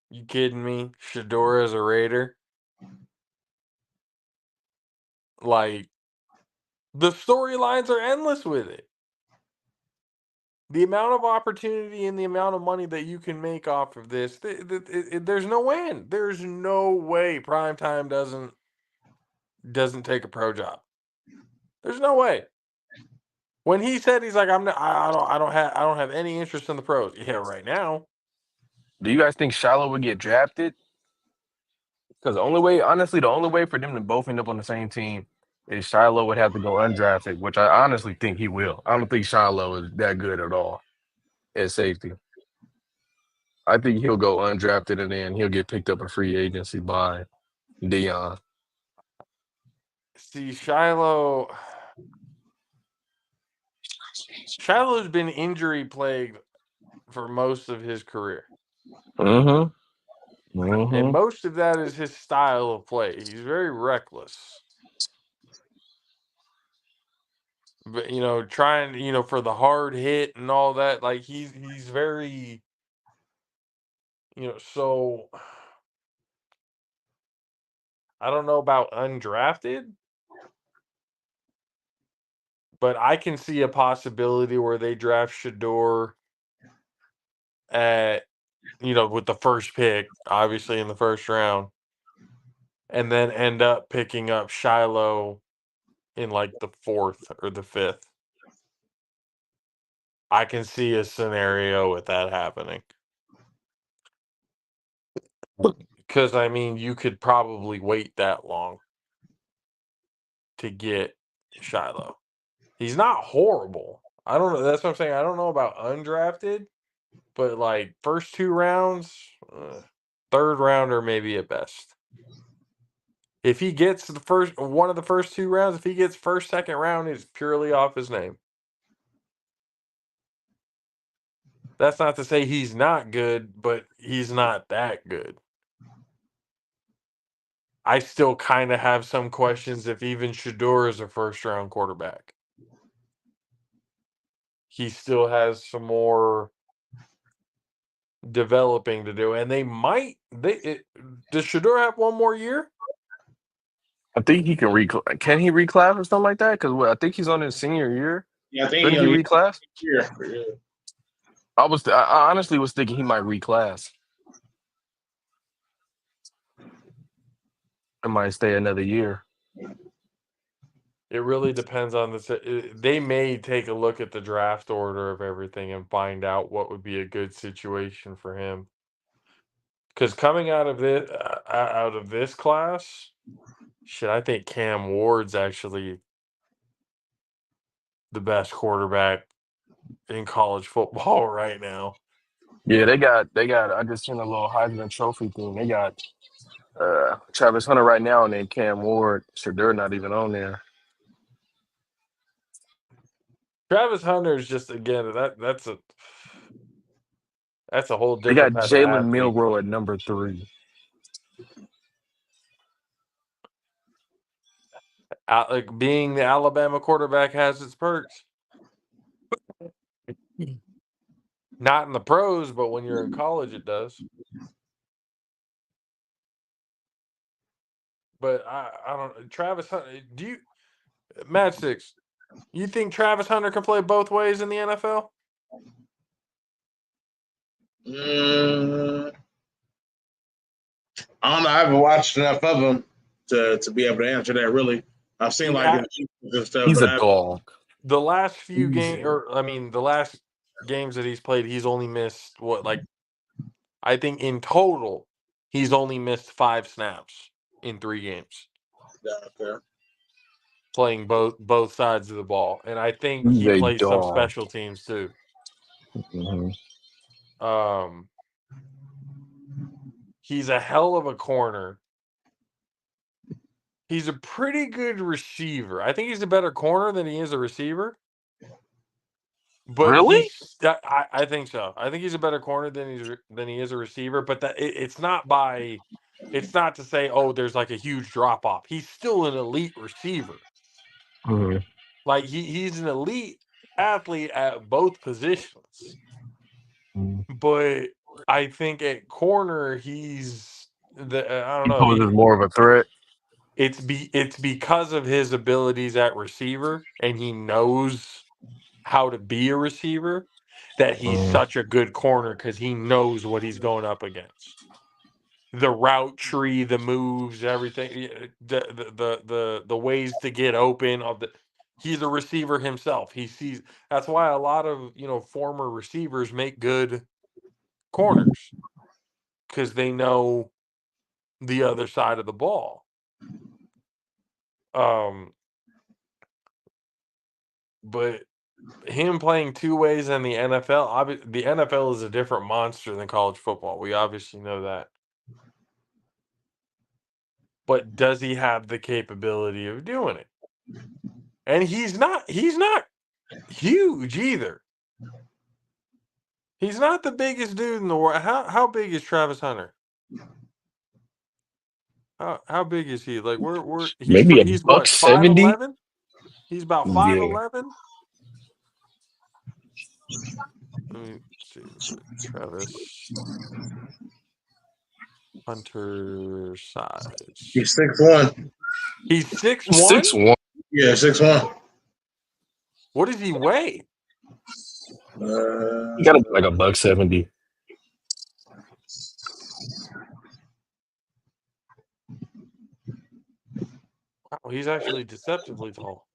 You kidding me? Shador as a Raider? Like, the storylines are endless with it. The amount of opportunity and the amount of money that you can make off of this, there's no end. There's no way Primetime doesn't take a pro job. There's no way. When he said he's like, I don't have any interest in the pros. Yeah, right now. Do you guys think Shiloh would get drafted? Because the only way for them to both end up on the same team is Shiloh would have to go undrafted, which I honestly think he will. I don't think Shiloh is that good at all at safety. I think he'll go undrafted and then he'll get picked up in free agency by Dion. See, Shiloh's been injury plagued for most of his career. Mm-hmm. And most of that is his style of play. He's very reckless. But, trying, for the hard hit and all that, like he's very, so I don't know about undrafted, but I can see a possibility where they draft Shador at, with the first pick, obviously in the first round, and then end up picking up Shiloh in like the 4th or the 5th. I can see a scenario with that happening. Because, you could probably wait that long to get Shiloh. He's not horrible. I don't know. That's what I'm saying. I don't know about undrafted, but like first 2 rounds, 3rd rounder maybe at best. If he gets one of the first 2 rounds, if he gets first, second round, it's purely off his name. That's not to say he's not good, but he's not that good. I still kind of have some questions if even Shador is a first-round quarterback. He still has some more developing to do, and does Shador have 1 more year? I think he can reclass. Can he reclass or something like that? Because I think he's on his senior year. Yeah, I think Didn't he reclass? Yeah. I honestly was thinking he might reclass. It might stay another year. It really depends on they may take a look at the draft order of everything and find out what would be a good situation for him. Because coming out of this class, I think Cam Ward's actually the best quarterback in college football right now. Yeah, they got. I just seen a little Heisman Trophy thing. They got Travis Hunter right now, and then Cam Ward. Shador not even on there. Travis Hunter is just, again, that's a whole They got different type of Jalen athlete. Milroe at number 3. Like being the Alabama quarterback has its perks. Not in the pros, but when you're in college, it does. But I don't. Travis Hunter, Mad Six? You think Travis Hunter can play both ways in the NFL? I don't know. I haven't watched enough of him to be able to answer that. Really, I've seen and stuff. He's but a dog. The last few Easy. the last games that he's played, he's only missed I think in total, he's only missed 5 snaps in 3 games. Okay. Playing both sides of the ball, and I think He's he a plays some dog. special teams too. He's a hell of a corner. He's a pretty good receiver. I think he's a better corner than he is a receiver. But Really? I think so. I think he's a better corner than he is a receiver. But it's not to say, oh, there's like a huge drop off. He's still an elite receiver. Like he's an elite athlete at both positions. But I think at corner he's I don't know. He poses more of a threat. It's because of his abilities at receiver, and he knows how to be a receiver, that he's such a good corner because he knows what he's going up against. The route tree, the moves, everything, the ways to get open he's a receiver himself. He sees. That's why a lot of former receivers make good corners because they know the other side of the ball. But him playing 2 ways in the NFL, the NFL is a different monster than college football. We obviously know that. But does he have the capability of doing it? And he's not huge either. He's not the biggest dude in the world. How big is Travis Hunter? How big is he? Like he's what, 170. 5'11"? He's about Yeah. 5'11". Let me see. Travis Hunter size. He's 6'1". He's 6'1"? 6'1". Yeah, 6'1". What does he weigh? You gotta be like $170. Wow, he's actually deceptively tall.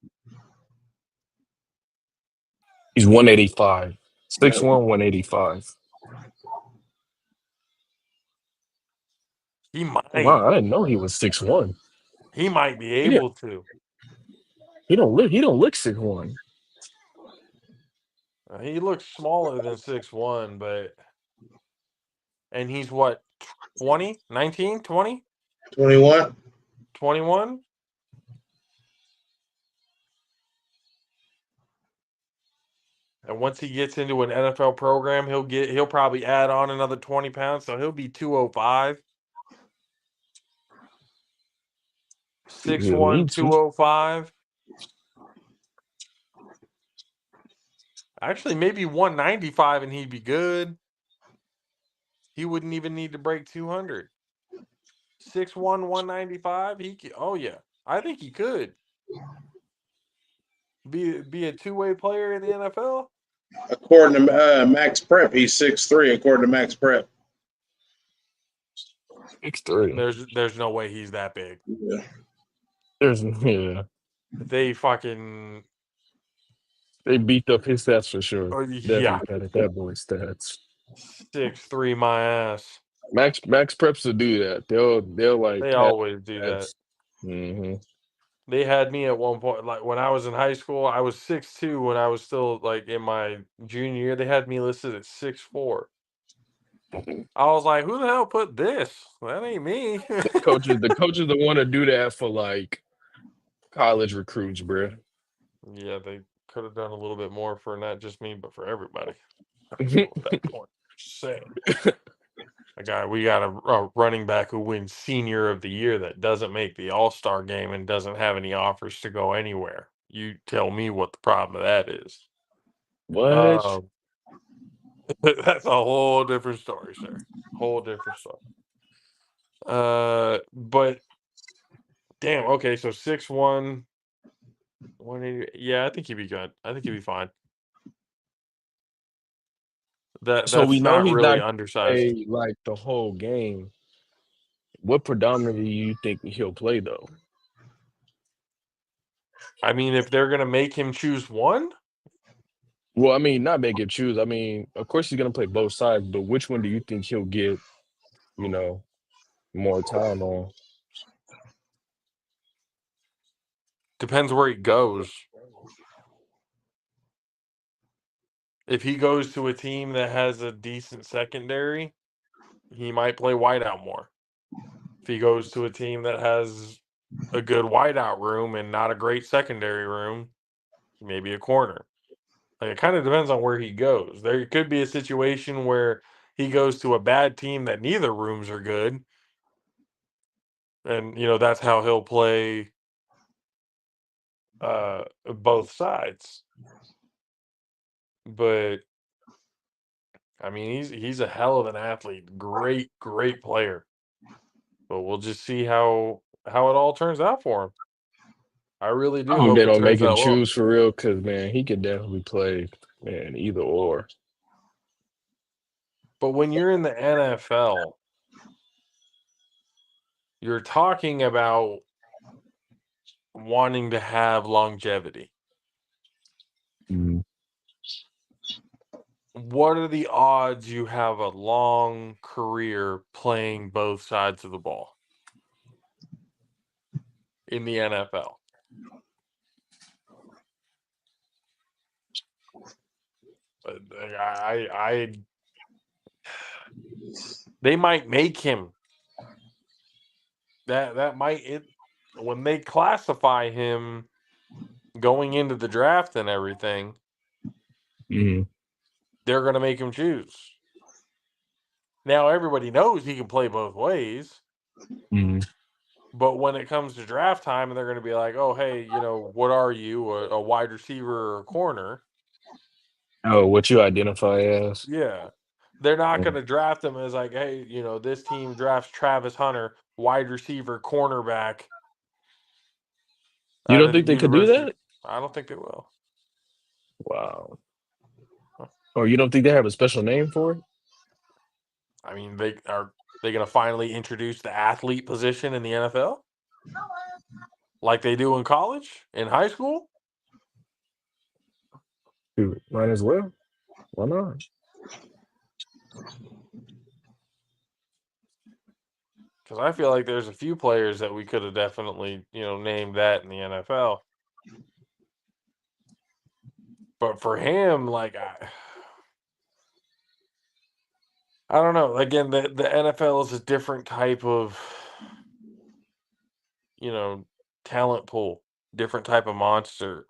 He's 185. 6'1", 185. He might. Wow, I didn't know he was 6'1". He might be able to. He don't look 6'1". He looks smaller than 6'1", and he's what, 20, 19, 20? 21. 21? And once he gets into an NFL program, he'll probably add on another 20 pounds, so he'll be 205. 6'1", 205. Actually, maybe 195 and he'd be good. He wouldn't even need to break 200. 6'1", 195. Oh yeah, I think he could be a two-way player in the NFL. According to Max Prep, he's 6'3". According to Max Prep, 6'3". There's no way he's that big. Yeah. They beat up his stats for sure. Oh, yeah. That boy's stats. 6'3", my ass. Max Preps will do that. They'll like. They always do that. Mm-hmm. They had me at one point, like when I was in high school, I was 6'2". When I was still like in my junior year, they had me listed at 6'4". I was like, who the hell put this? That ain't me. The coaches don't want to do that for like college recruits, bro. Yeah, they could have done a little bit more for not just me, but for everybody. At that point, sad. We got a running back who wins Senior of the Year that doesn't make the All-Star game and doesn't have any offers to go anywhere. You tell me what the problem of that is. What? That's a whole different story, sir. Whole different story. But damn, okay, so 6'1", 180. Yeah, I think he'd be good. I think he'd be fine. So we That's know not he's really not undersized. play like the whole game. What predominantly do you think he'll play though? I mean, if they're gonna make him choose one, Well, I mean, not make it choose. I mean, of course he's gonna play both sides, but which one do you think he'll get, you know, more time on? depends where he goes. If he goes to a team that has a decent secondary, he might play wideout more. If he goes to a team that has a good wideout room and not a great secondary room, maybe a corner. Like, it kind of depends on where he goes. There could be a situation where he goes to a bad team that neither rooms are good, and that's how he'll play both sides. But I mean, he's a hell of an athlete, great player. But we'll just see how it all turns out for him. I really I do hope hope they it don't make turns him out well. choose for real, because man, he could definitely play, man, either or. But when you're in the NFL, you're talking about wanting to have longevity. Mhm. What are the odds you have a long career playing both sides of the ball in the NFL? They might make him. That might when they classify him going into the draft and everything, Mhm. they're going to make him choose. Now everybody knows he can play both ways. Mhm. But when it comes to draft time, and they're going to be like, "Oh, hey, what are you, a wide receiver or a corner?" Oh, what you identify as? Yeah, they're not going Mhm. to draft him as like, "Hey, this team drafts Travis Hunter, wide receiver, cornerback You out don't of the think they could do university." that? I don't think they will. Wow. Or you don't think they have a special name for it? I mean, they going to finally introduce the athlete position in the NFL like they do in college, in high school? Dude, might as well. Why not? Because I feel like there's a few players that we could have definitely, named that in the NFL. But for him, like, I don't know. Again, the NFL is a different type of, you know, talent pool, different type of monster.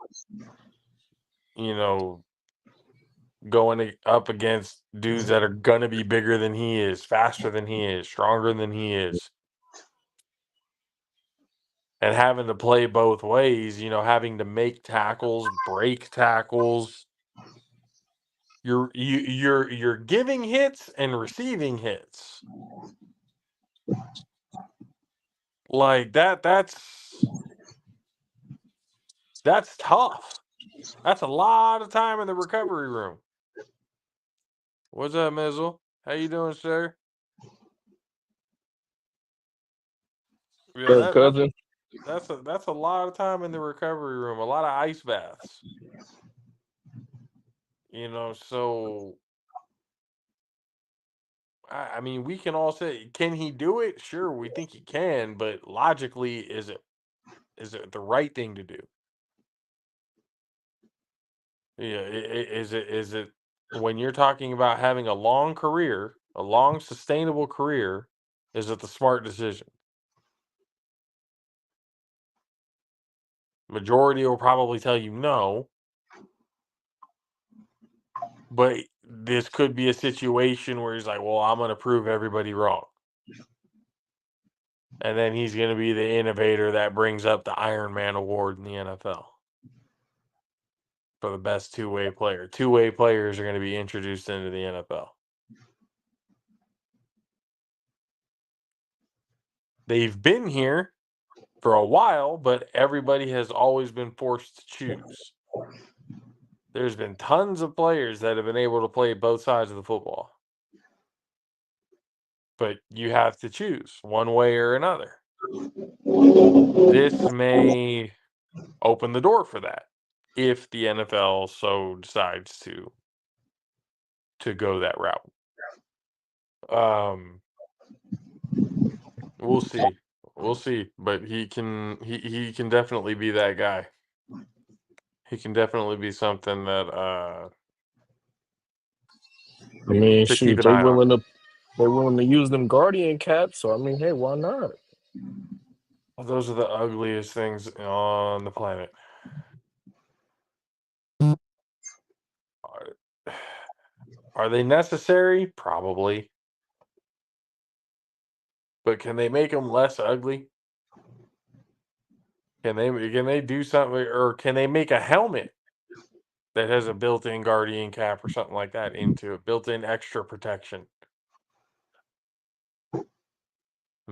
You know, up against dudes that are gonna be bigger than he is, faster than he is, stronger than he is, and having to play both ways. Having to make tackles, break tackles. You're giving hits and receiving hits. Like that. That's tough. That's a lot of time in the recovery room. What's up, Mizzle? How you doing, sir? Yeah, Third cousin. that's a lot of time in the recovery room. A lot of ice baths. So I mean, we can all say, can he do it? Sure, we think he can, but logically, is it the right thing to do? Yeah, is it when you're talking about having a long career, a long sustainable career, is it the smart decision? Majority will probably tell you no, but this could be a situation where he's like, well, I'm going to prove everybody wrong. And then he's going to be the innovator that brings up the Iron Man award in the NFL for the best two-way player. Two-way players are going to be introduced into the NFL. They've been here for a while, but everybody has always been forced to choose. There's been tons of players that have been able to play both sides of the football. But you have to choose one way or another. This may open the door for that if the NFL so decides to go that route. We'll see. We'll see. But he can definitely be that guy. He can definitely be something that I mean, to keep shoot, an eye on. they're willing to use them Guardian caps. So I mean, hey, why not? Those are the ugliest things on the planet. Are they necessary? Probably. But can they make them less ugly? Can they do something, or can they make a helmet that has a built-in Guardian cap or something like that into it, built-in extra protection?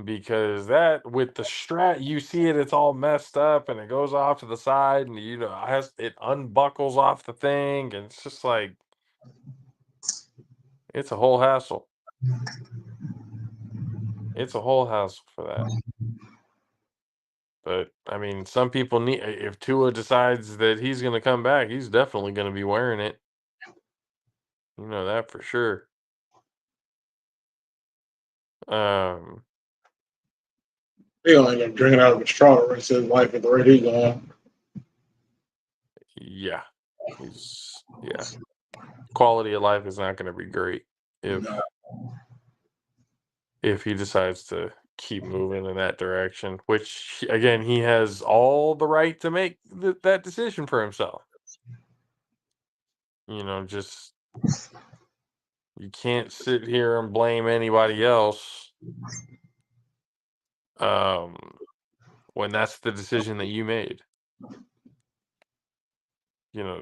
Because that with the strap, you see it, it's all messed up and it goes off to the side, and it unbuckles off the thing, and it's just like it's a whole hassle. It's a whole hassle for that. But I mean, some people need. If Tua decides that he's going to come back, he's definitely going to be wearing it. You know that for sure. He gonna end up drinking out of a straw the rest of his life at the rate he's going. Yeah, quality of life is not going to be great if he decides to keep moving in that direction. Which again, he has all the right to make that decision for himself. Just you can't sit here and blame anybody else. When that's the decision that you made.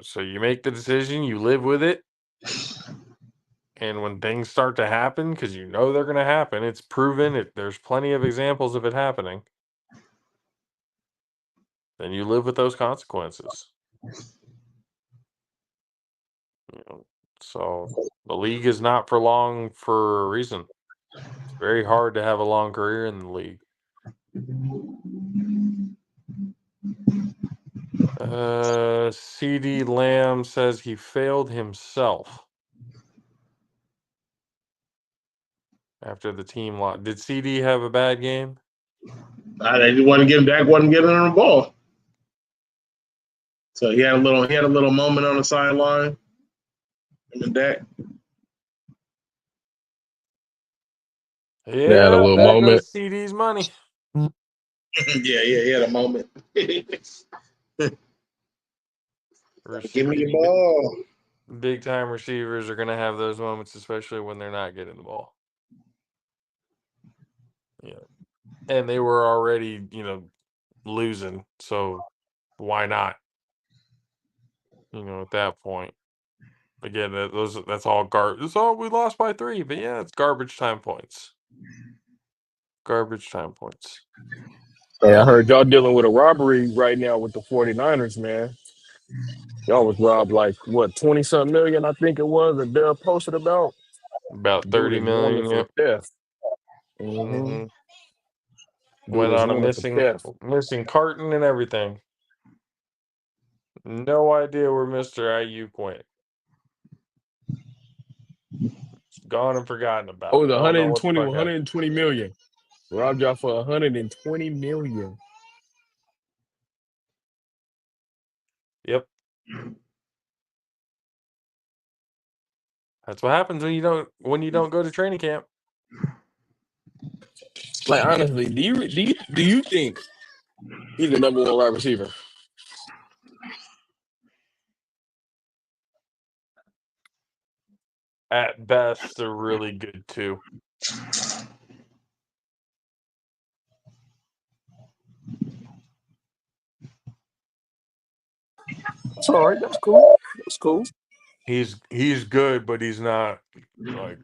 So you make the decision, you live with it. And when things start to happen, because they're going to happen, it's proven, there's plenty of examples of it happening, then you live with those consequences. So the league is not for long for a reason. It's very hard to have a long career in the league. CD Lamb says he failed himself after the team lost. Did CD have a bad game? They just wasn't getting on the ball. So he had a little moment on the sideline. And Dak. They had a Yeah, little there moment. goes CD's money. Yeah, he had a moment. Give me the ball. Big time receivers are going to have those moments, especially when they're not getting the ball. Yeah. And they were already, losing. So why not? At that point. Again, that's all garbage. We lost by 3. But yeah, it's garbage time points. Garbage time points. Hey, I heard y'all dealing with a robbery right now with the 49ers, man. Y'all was robbed like, what, 20-something million, I think it was, that Dell posted about. About Dude 30 is wanted million, for yep. theft. Mm-hmm. Dude Went is on a wanted for theft. missing carton and everything. No idea where Mr. Ayuk went. It's gone and forgotten about. Oh, it was Don't know what the 120 million. Robbed y'all for 120 million. Yep. That's what happens when you don't go to training camp. Like, honestly, do you think he's the number 1 wide receiver? at best, they're really good too. That's all right. That's cool. That's cool. He's good, but he's not like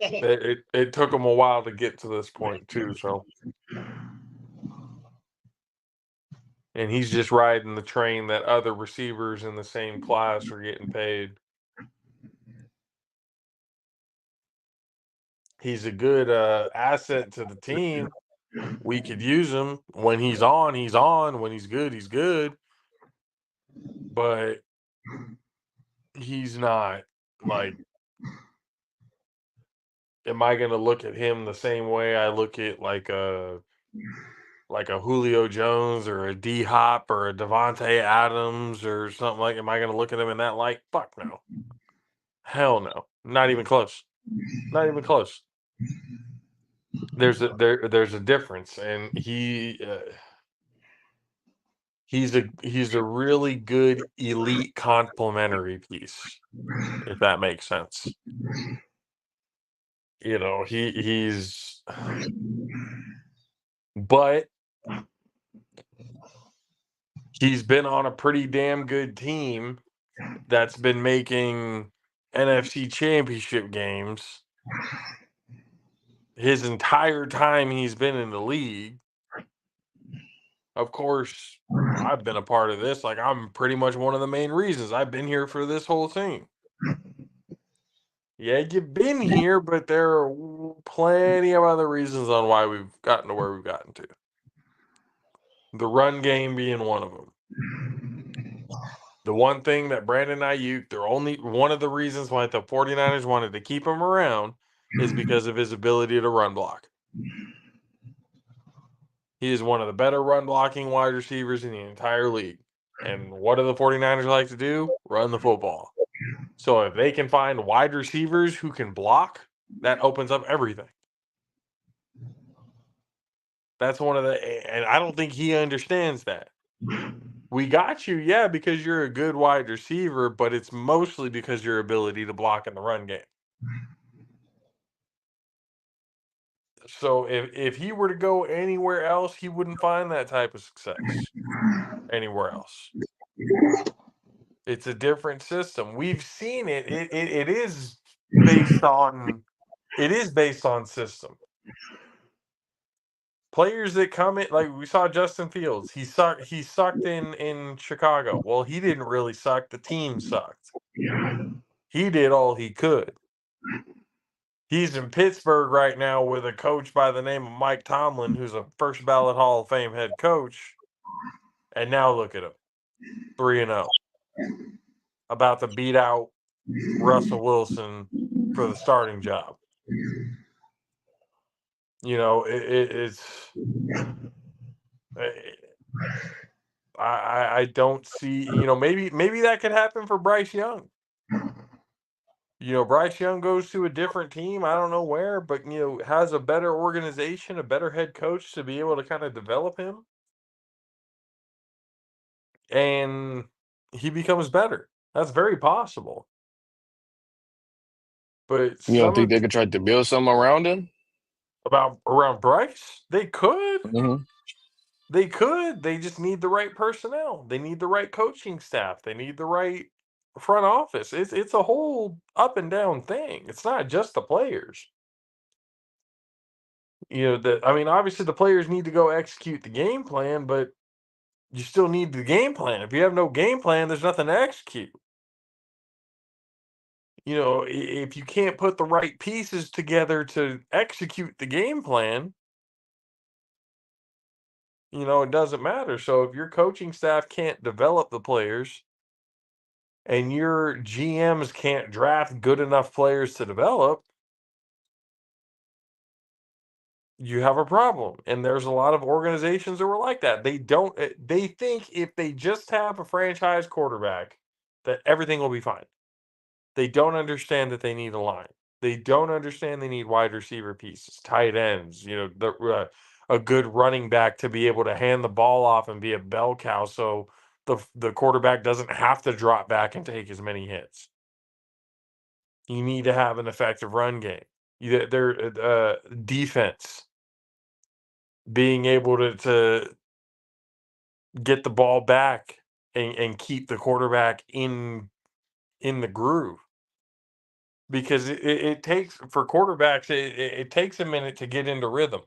it took him a while to get to this point too, so and he's just riding the train that other receivers in the same class are getting paid. He's a good asset to the team. We could use him when he's on, he's on. When he's good. But he's not like, am I going to look at him the same way I look at like a Julio Jones or a D Hop or a Devontae Adams or something like? Am I going to look at him in that light? Fuck no. Hell no. Not even close. Not even close. There's a difference, and he's a really good elite complementary piece, if that makes sense. You know, but he's been on a pretty damn good team that's been making NFC championship games his entire time he's been in the league. Of course, I've been a part of this. Like, I'm pretty much one of the main reasons. I've been here for this whole thing. Yeah, you've been here, but there are plenty of other reasons on why we've gotten to where we've gotten to. The run game being one of them. The one thing that Brandon Ayuk, they're only one of the reasons why the 49ers wanted to keep him around is because of his ability to run block. He is one of the better run blocking wide receivers in the entire league. And what do the 49ers like to do? Run the football. So if they can find wide receivers who can block, that opens up everything. That's one of the, and I don't think he understands that. We got you, yeah, because you're a good wide receiver, but it's mostly because your ability to block in the run game. So if he were to go anywhere else, he wouldn't find that type of success anywhere else. It's a different system. We've seen it. It is based on system. Players that come in, like we saw Justin Fields, he sucked in Chicago. Well, he didn't really suck. The team sucked. He did all he could. He's in Pittsburgh right now with a coach by the name of Mike Tomlin, who's a first ballot Hall of Fame head coach. And now look at him, 3-0, about to beat out Russell Wilson for the starting job. You know, I don't see, you know, maybe that could happen for Bryce Young. You know, Bryce Young goes to a different team, I don't know where, but, you know, has a better organization, a better head coach to be able to kind of develop him. And he becomes better. That's very possible. But You don't think they could try to build something around him? Around Bryce? They could. Mm-hmm. They could. They just need the right personnel. They need the right coaching staff. They need the right front office. It's a whole up and down thing. It's not just the players. You know, I mean, obviously the players need to go execute the game plan, but you still need the game plan. If you have no game plan, there's nothing to execute. You know, if you can't put the right pieces together to execute the game plan, you know, it doesn't matter. So if your coaching staff can't develop the players and your GMs can't draft good enough players to develop, you have a problem. And there's a lot of organizations that were like that. They think if they just have a franchise quarterback, that everything will be fine. They don't understand that they need a line. They don't understand they need wide receiver pieces, tight ends, you know, a good running back to be able to hand the ball off and be a bell cow so the quarterback doesn't have to drop back and take as many hits. You need to have an effective run game. Their defense being able to get the ball back and keep the quarterback in the groove. Because it takes, for quarterbacks, it takes a minute to get into rhythm.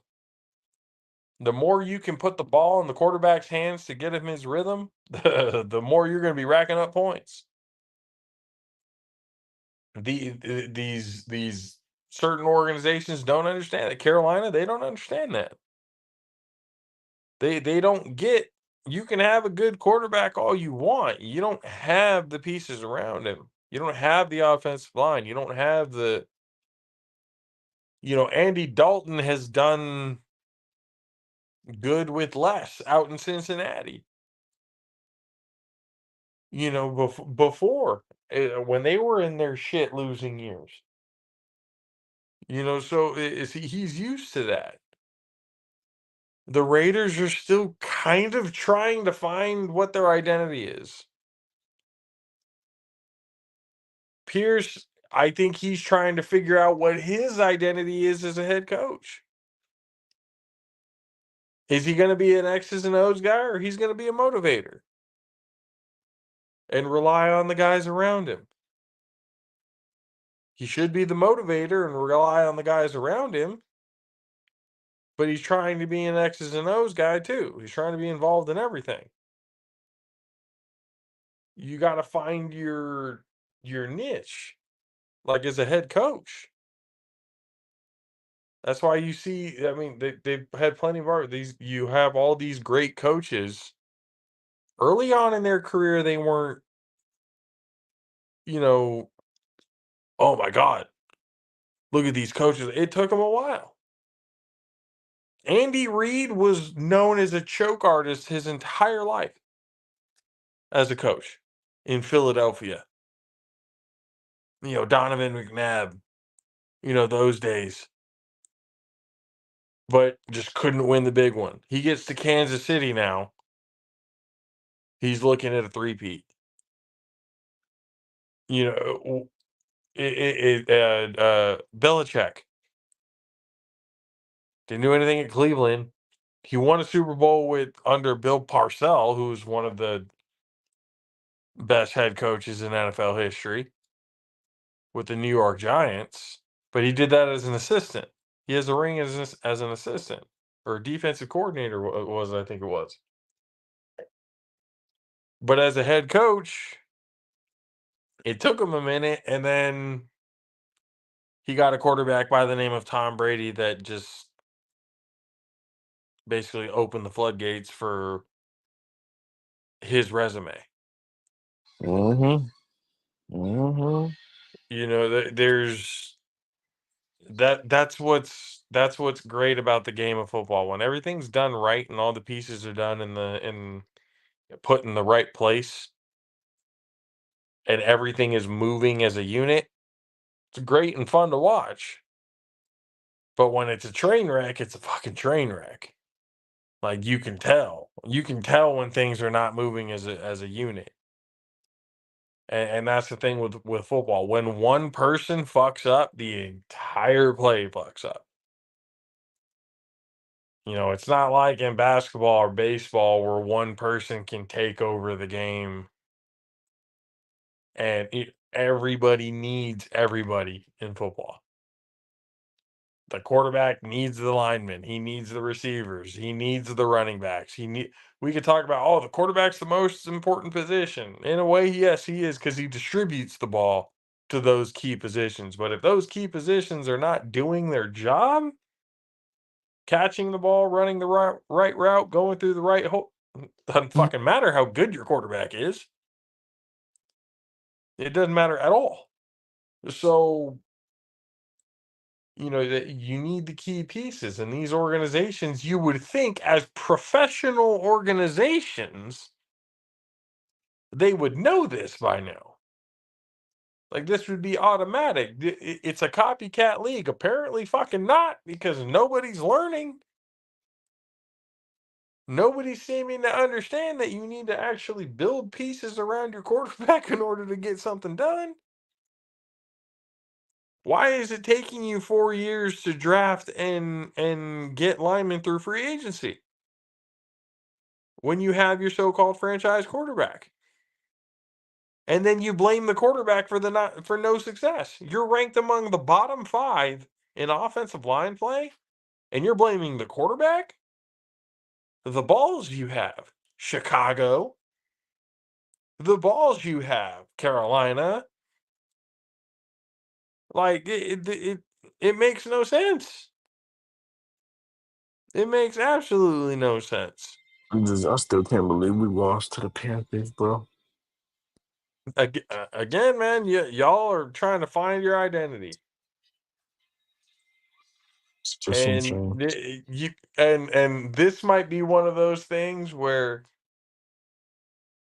The more you can put the ball in the quarterback's hands to get him his rhythm, the more you're going to be racking up points. These certain organizations don't understand that. Carolina, they don't understand that. They don't get, you can have a good quarterback all you want. You don't have the pieces around him. You don't have the offensive line. You don't have the, Andy Dalton has done good with less out in Cincinnati. Before, when they were in their shit losing years. So he's used to that. The Raiders are still kind of trying to find what their identity is. Pierce, I think he's trying to figure out what his identity is as a head coach. Is he going to be an X's and O's guy, or he's going to be a motivator and rely on the guys around him? He should be the motivator and rely on the guys around him, but he's trying to be an X's and O's guy too. He's trying to be involved in everything. You got to find your niche, like as a head coach. That's why you see, I mean, they've had plenty of these. You have all these great coaches. Early on in their career, they weren't, oh my God, look at these coaches. It took them a while. Andy Reid was known as a choke artist his entire life as a coach in Philadelphia. Donovan McNabb, those days. But just couldn't win the big one. He gets to Kansas City now. He's looking at a three-peat. Belichick didn't do anything at Cleveland. He won a Super Bowl under Bill Parcells, who's one of the best head coaches in NFL history, with the New York Giants. But he did that as an assistant. He has a ring as an assistant, or defensive coordinator I think it was. But as a head coach, it took him a minute, and then he got a quarterback by the name of Tom Brady that just basically opened the floodgates for his resume. Mm-hmm. Mm-hmm. There's that's what's great about the game of football. When everything's done right and all the pieces are done in put in the right place and everything is moving as a unit, it's great and fun to watch. But when it's a train wreck, it's a fucking train wreck. Like, you can tell when things are not moving as a unit. And that's the thing with football. When one person fucks up, the entire play fucks up. It's not like in basketball or baseball where one person can take over the game and everybody needs everybody in football. The quarterback needs the linemen. He needs the receivers. He needs the running backs. We could talk about, the quarterback's the most important position. In a way, yes, he is, because he distributes the ball to those key positions. But if those key positions are not doing their job, catching the ball, running the right route, going through the right hole, doesn't fucking matter how good your quarterback is. It doesn't matter at all. So, that you need the key pieces, and these organizations, you would think, as professional organizations, they would know this by now. Like, this would be automatic. It's a copycat league. Apparently fucking not, because nobody's learning. Nobody's seeming to understand that you need to actually build pieces around your quarterback in order to get something done. Why is it taking you 4 years to draft and get linemen through free agency when you have your so-called franchise quarterback? And then you blame the quarterback for no success. You're ranked among the bottom 5 in offensive line play, and you're blaming the quarterback? The balls you have, Chicago. The balls you have, Carolina. Like it makes no sense. It makes absolutely no sense. I still can't believe we lost to the Panthers, bro. Again, man, y'all are trying to find your identity, It's just and insane. and this might be one of those things where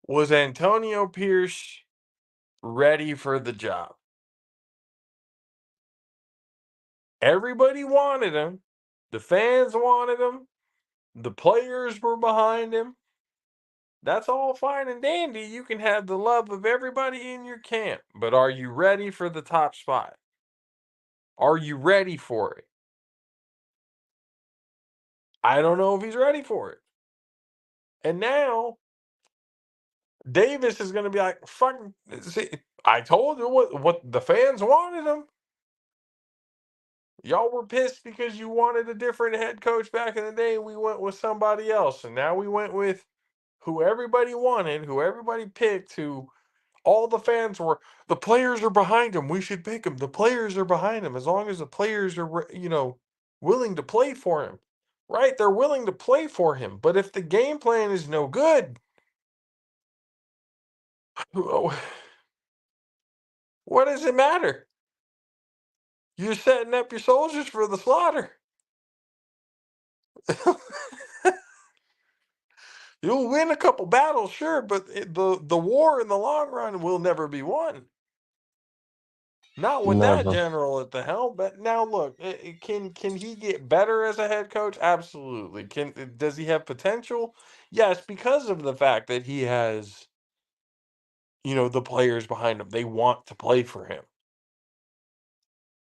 was Antonio Pierce ready for the job? Everybody wanted him. The fans wanted him. The players were behind him. That's all fine and dandy. You can have the love of everybody in your camp, but are you ready for the top spot? Are you ready for it? I don't know if he's ready for it. And now Davis is going to be like, "Fuck! See, I told you what the fans wanted him. Y'all were pissed because you wanted a different head coach back in the day. We went with somebody else, and now we went with who everybody wanted, who everybody picked, who all the fans were. The players are behind him. We should pick him. The players are behind him. As long as the players are, willing to play for him, right? They're willing to play for him. But if the game plan is no good, what does it matter? You're setting up your soldiers for the slaughter. You'll win a couple battles, sure, but the war in the long run will never be won. Not with that Never. general at the helm. But now look, can he get better as a head coach? Absolutely. Does he have potential? Yes, because of the fact that he has, the players behind him. They want to play for him.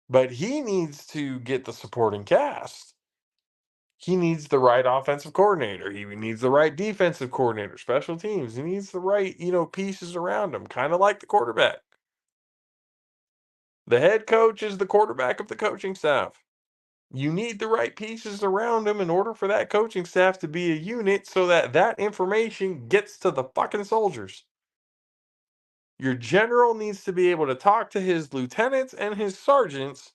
But he needs to get the supporting cast. He needs the right offensive coordinator. He needs the right defensive coordinator, special teams. He needs the right, pieces around him, kind of like the quarterback. The head coach is the quarterback of the coaching staff. You need the right pieces around him in order for that coaching staff to be a unit so that information gets to the fucking soldiers. Your general needs to be able to talk to his lieutenants and his sergeants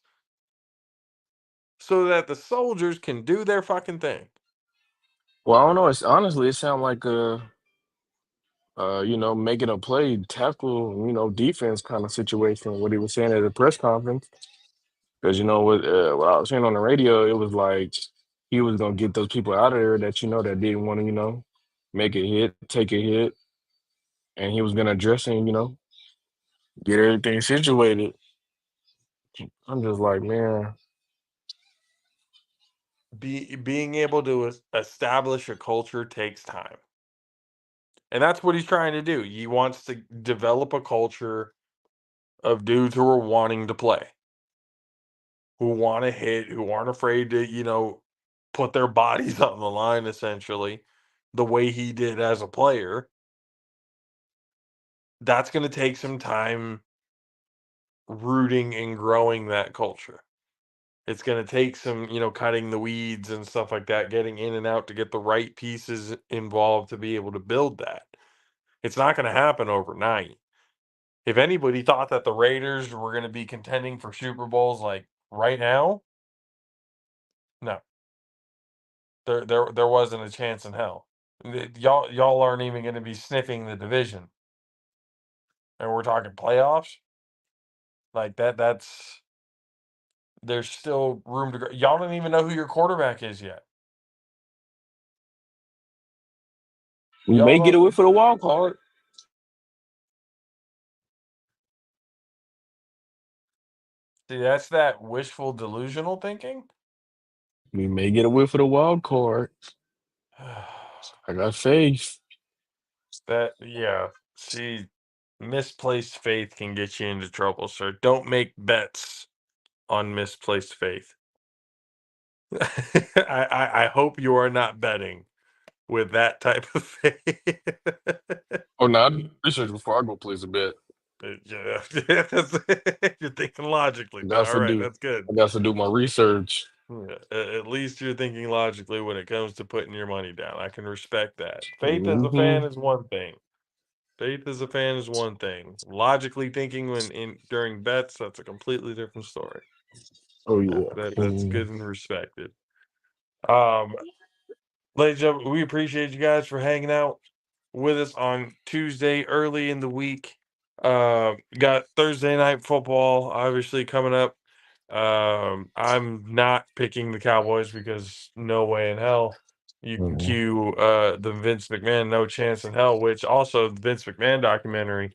so that the soldiers can do their fucking thing. Well, I don't know. It sounds like making a play, tackle, defense kind of situation. What he was saying at the press conference, because what I was saying on the radio, it was like he was gonna get those people out of there that that didn't want to make a hit, take a hit, and he was gonna address and get everything situated. I'm just like, man, Being able to establish a culture takes time. And that's what he's trying to do. He wants to develop a culture of dudes who are wanting to play, who want to hit, who aren't afraid to, put their bodies on the line, essentially, the way he did as a player. That's going to take some time rooting and growing that culture. It's going to take some, cutting the weeds and stuff like that, getting in and out to get the right pieces involved to be able to build that. It's not going to happen overnight. If anybody thought that the Raiders were going to be contending for Super Bowls like right now, no, there wasn't a chance in hell. Y'all aren't even going to be sniffing the division, and we're talking playoffs like that. There's still room to grow. Y'all don't even know who your quarterback is yet. we Y'all may get away don't for the wild card. see. That's that wishful, delusional thinking. We may get away for the wild card. I got faith. See, misplaced faith can get you into trouble, sir. Don't make bets on misplaced faith. I hope you are not betting with that type of faith. Oh no, I do research before I go place a bet. Yeah, you're thinking logically, I but got all to right, do. that's good. I got to do my research. Yeah, at least you're thinking logically when it comes to putting your money down. I can respect that. Faith as a fan Hmm. is one thing. Faith as a fan is one thing. Logically thinking when in during bets, that's a completely different story. Oh Yeah, yeah. that's good and respected. Um, Ladies and gentlemen, we appreciate you guys for hanging out with us on Tuesday early in the week. Got Thursday night football obviously coming up. I'm not picking the Cowboys because no way in hell you can Mhm. cue the Vince McMahon No Chance in Hell, which also the Vince McMahon documentary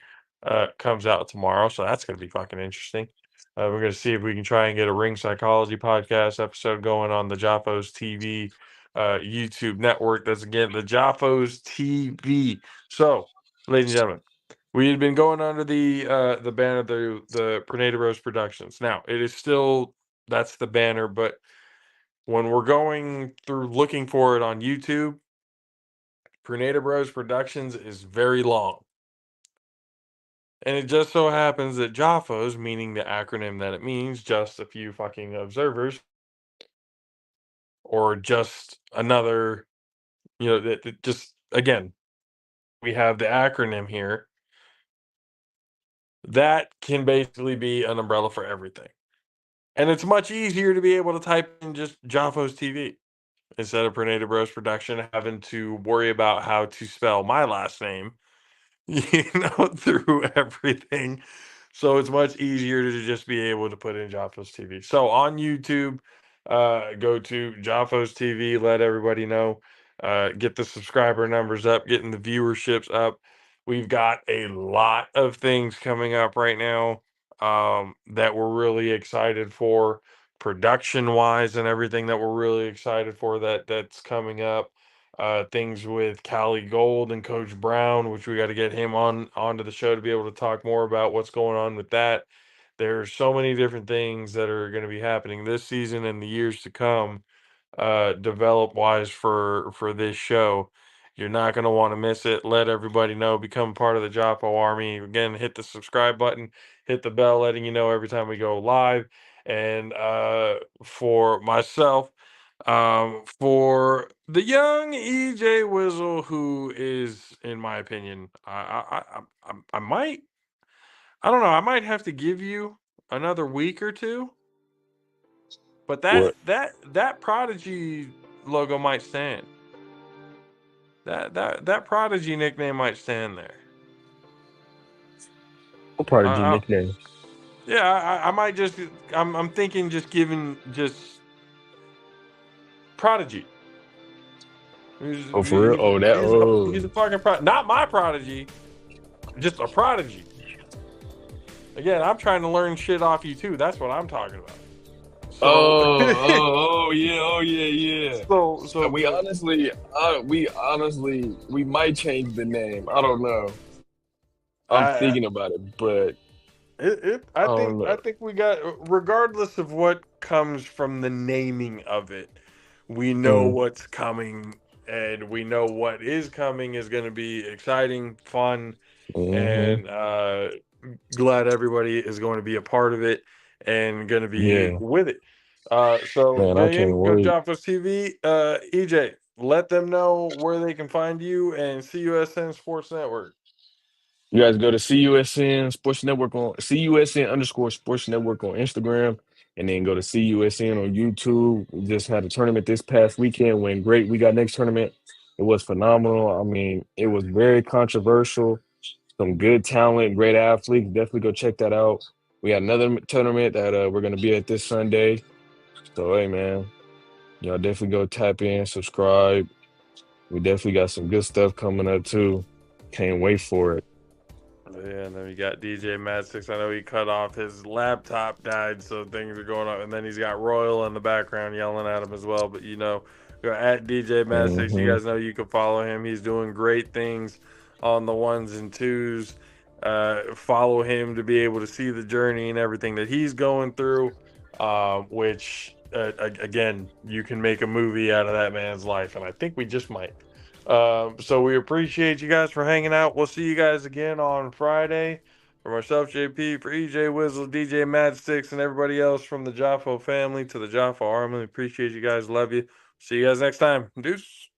comes out tomorrow, so that's gonna be fucking interesting. We're gonna see if we can try and get a Ring Psychology podcast episode going on the JAFFOs TV YouTube network. That's again the JAFFOs TV. So, ladies and gentlemen, we had been going under the banner the Pernada Rose Productions. Now it is still that's the banner, but when we're going through looking for it on YouTube, Pernada Rose Productions is very long. And it just so happens that JAFFOs, meaning the acronym that it means, just a few fucking observers, or just another, that just again, we have the acronym here. That can basically be an umbrella for everything. And it's much easier to be able to type in just Jaffos TV instead of Pernada Bros Production having to worry about how to spell my last name, through everything. So it's much easier to just be able to put in Jaffos TV. So on YouTube, go to Jaffos TV, let everybody know, get the subscriber numbers up, getting the viewerships up. We've got a lot of things coming up right now that we're really excited for, production wise, and everything that we're really excited for that's coming up. Things with Callie Gold and Coach Brown, which we got to get him onto the show to be able to talk more about what's going on with that. There's so many different things that are going to be happening this season and the years to come, develop wise for this show. You're not going to want to miss it. Let everybody know. Become part of the Joppo Army. Again, hit the subscribe button, hit the bell, letting you know every time we go live. And for myself, for the young EJ Wizzle, who is, in my opinion, I might, I don't know, I might have to give you another week or two, but What? that Prodigy logo might stand. That Prodigy nickname might stand there. What part of your I, I nickname? yeah, I might just, I'm thinking just giving just Prodigy. Oh, for real? Oh, that. He's Oh. a fucking not my prodigy, just a prodigy. Again, I'm trying to learn shit off you too. That's what I'm talking about. So, Yeah, yeah. so, We might change the name. I don't know. I'm I, thinking about it, but I don't I know. think we got, regardless of what comes from the naming of it, we know Mm, what's coming, and we know what is coming is going to be exciting, fun, hmm. and glad everybody is going to be a part of it and going to be Yeah, with it. So man, I can't again, go to wait. Jobs TV. EJ, let them know where they can find you and CUSN Sports Network. You guys go to CUSN Sports Network on CUSN_Sports Network on Instagram, and then go to CUSN on YouTube. We just had a tournament this past weekend. Went great. We got next tournament. It was phenomenal. I mean, it was very controversial. Some good talent, great athletes. Definitely go check that out. We got another tournament that we're gonna be at this Sunday. So hey, man, y'all definitely go tap in, subscribe. We definitely got some good stuff coming up too. Can't wait for it. Yeah, and then we got DJ Mad Six. I know he cut off his laptop died, so things are going on. And then he's got Royal in the background yelling at him as well. But Go at DJ Mad6. You Mhm. guys know you can follow him. He's doing great things on the ones and twos. Follow him to be able to see the journey and everything that he's going through. Which again, you can make a movie out of that man's life, and I think we just might. So we appreciate you guys for hanging out. We'll see you guys again on Friday. For myself, JP, for EJ Wizzle, DJ Mad6, and everybody else from the Jaffo family to the Jaffo Army. Appreciate you guys. Love you. See you guys next time. Deuce.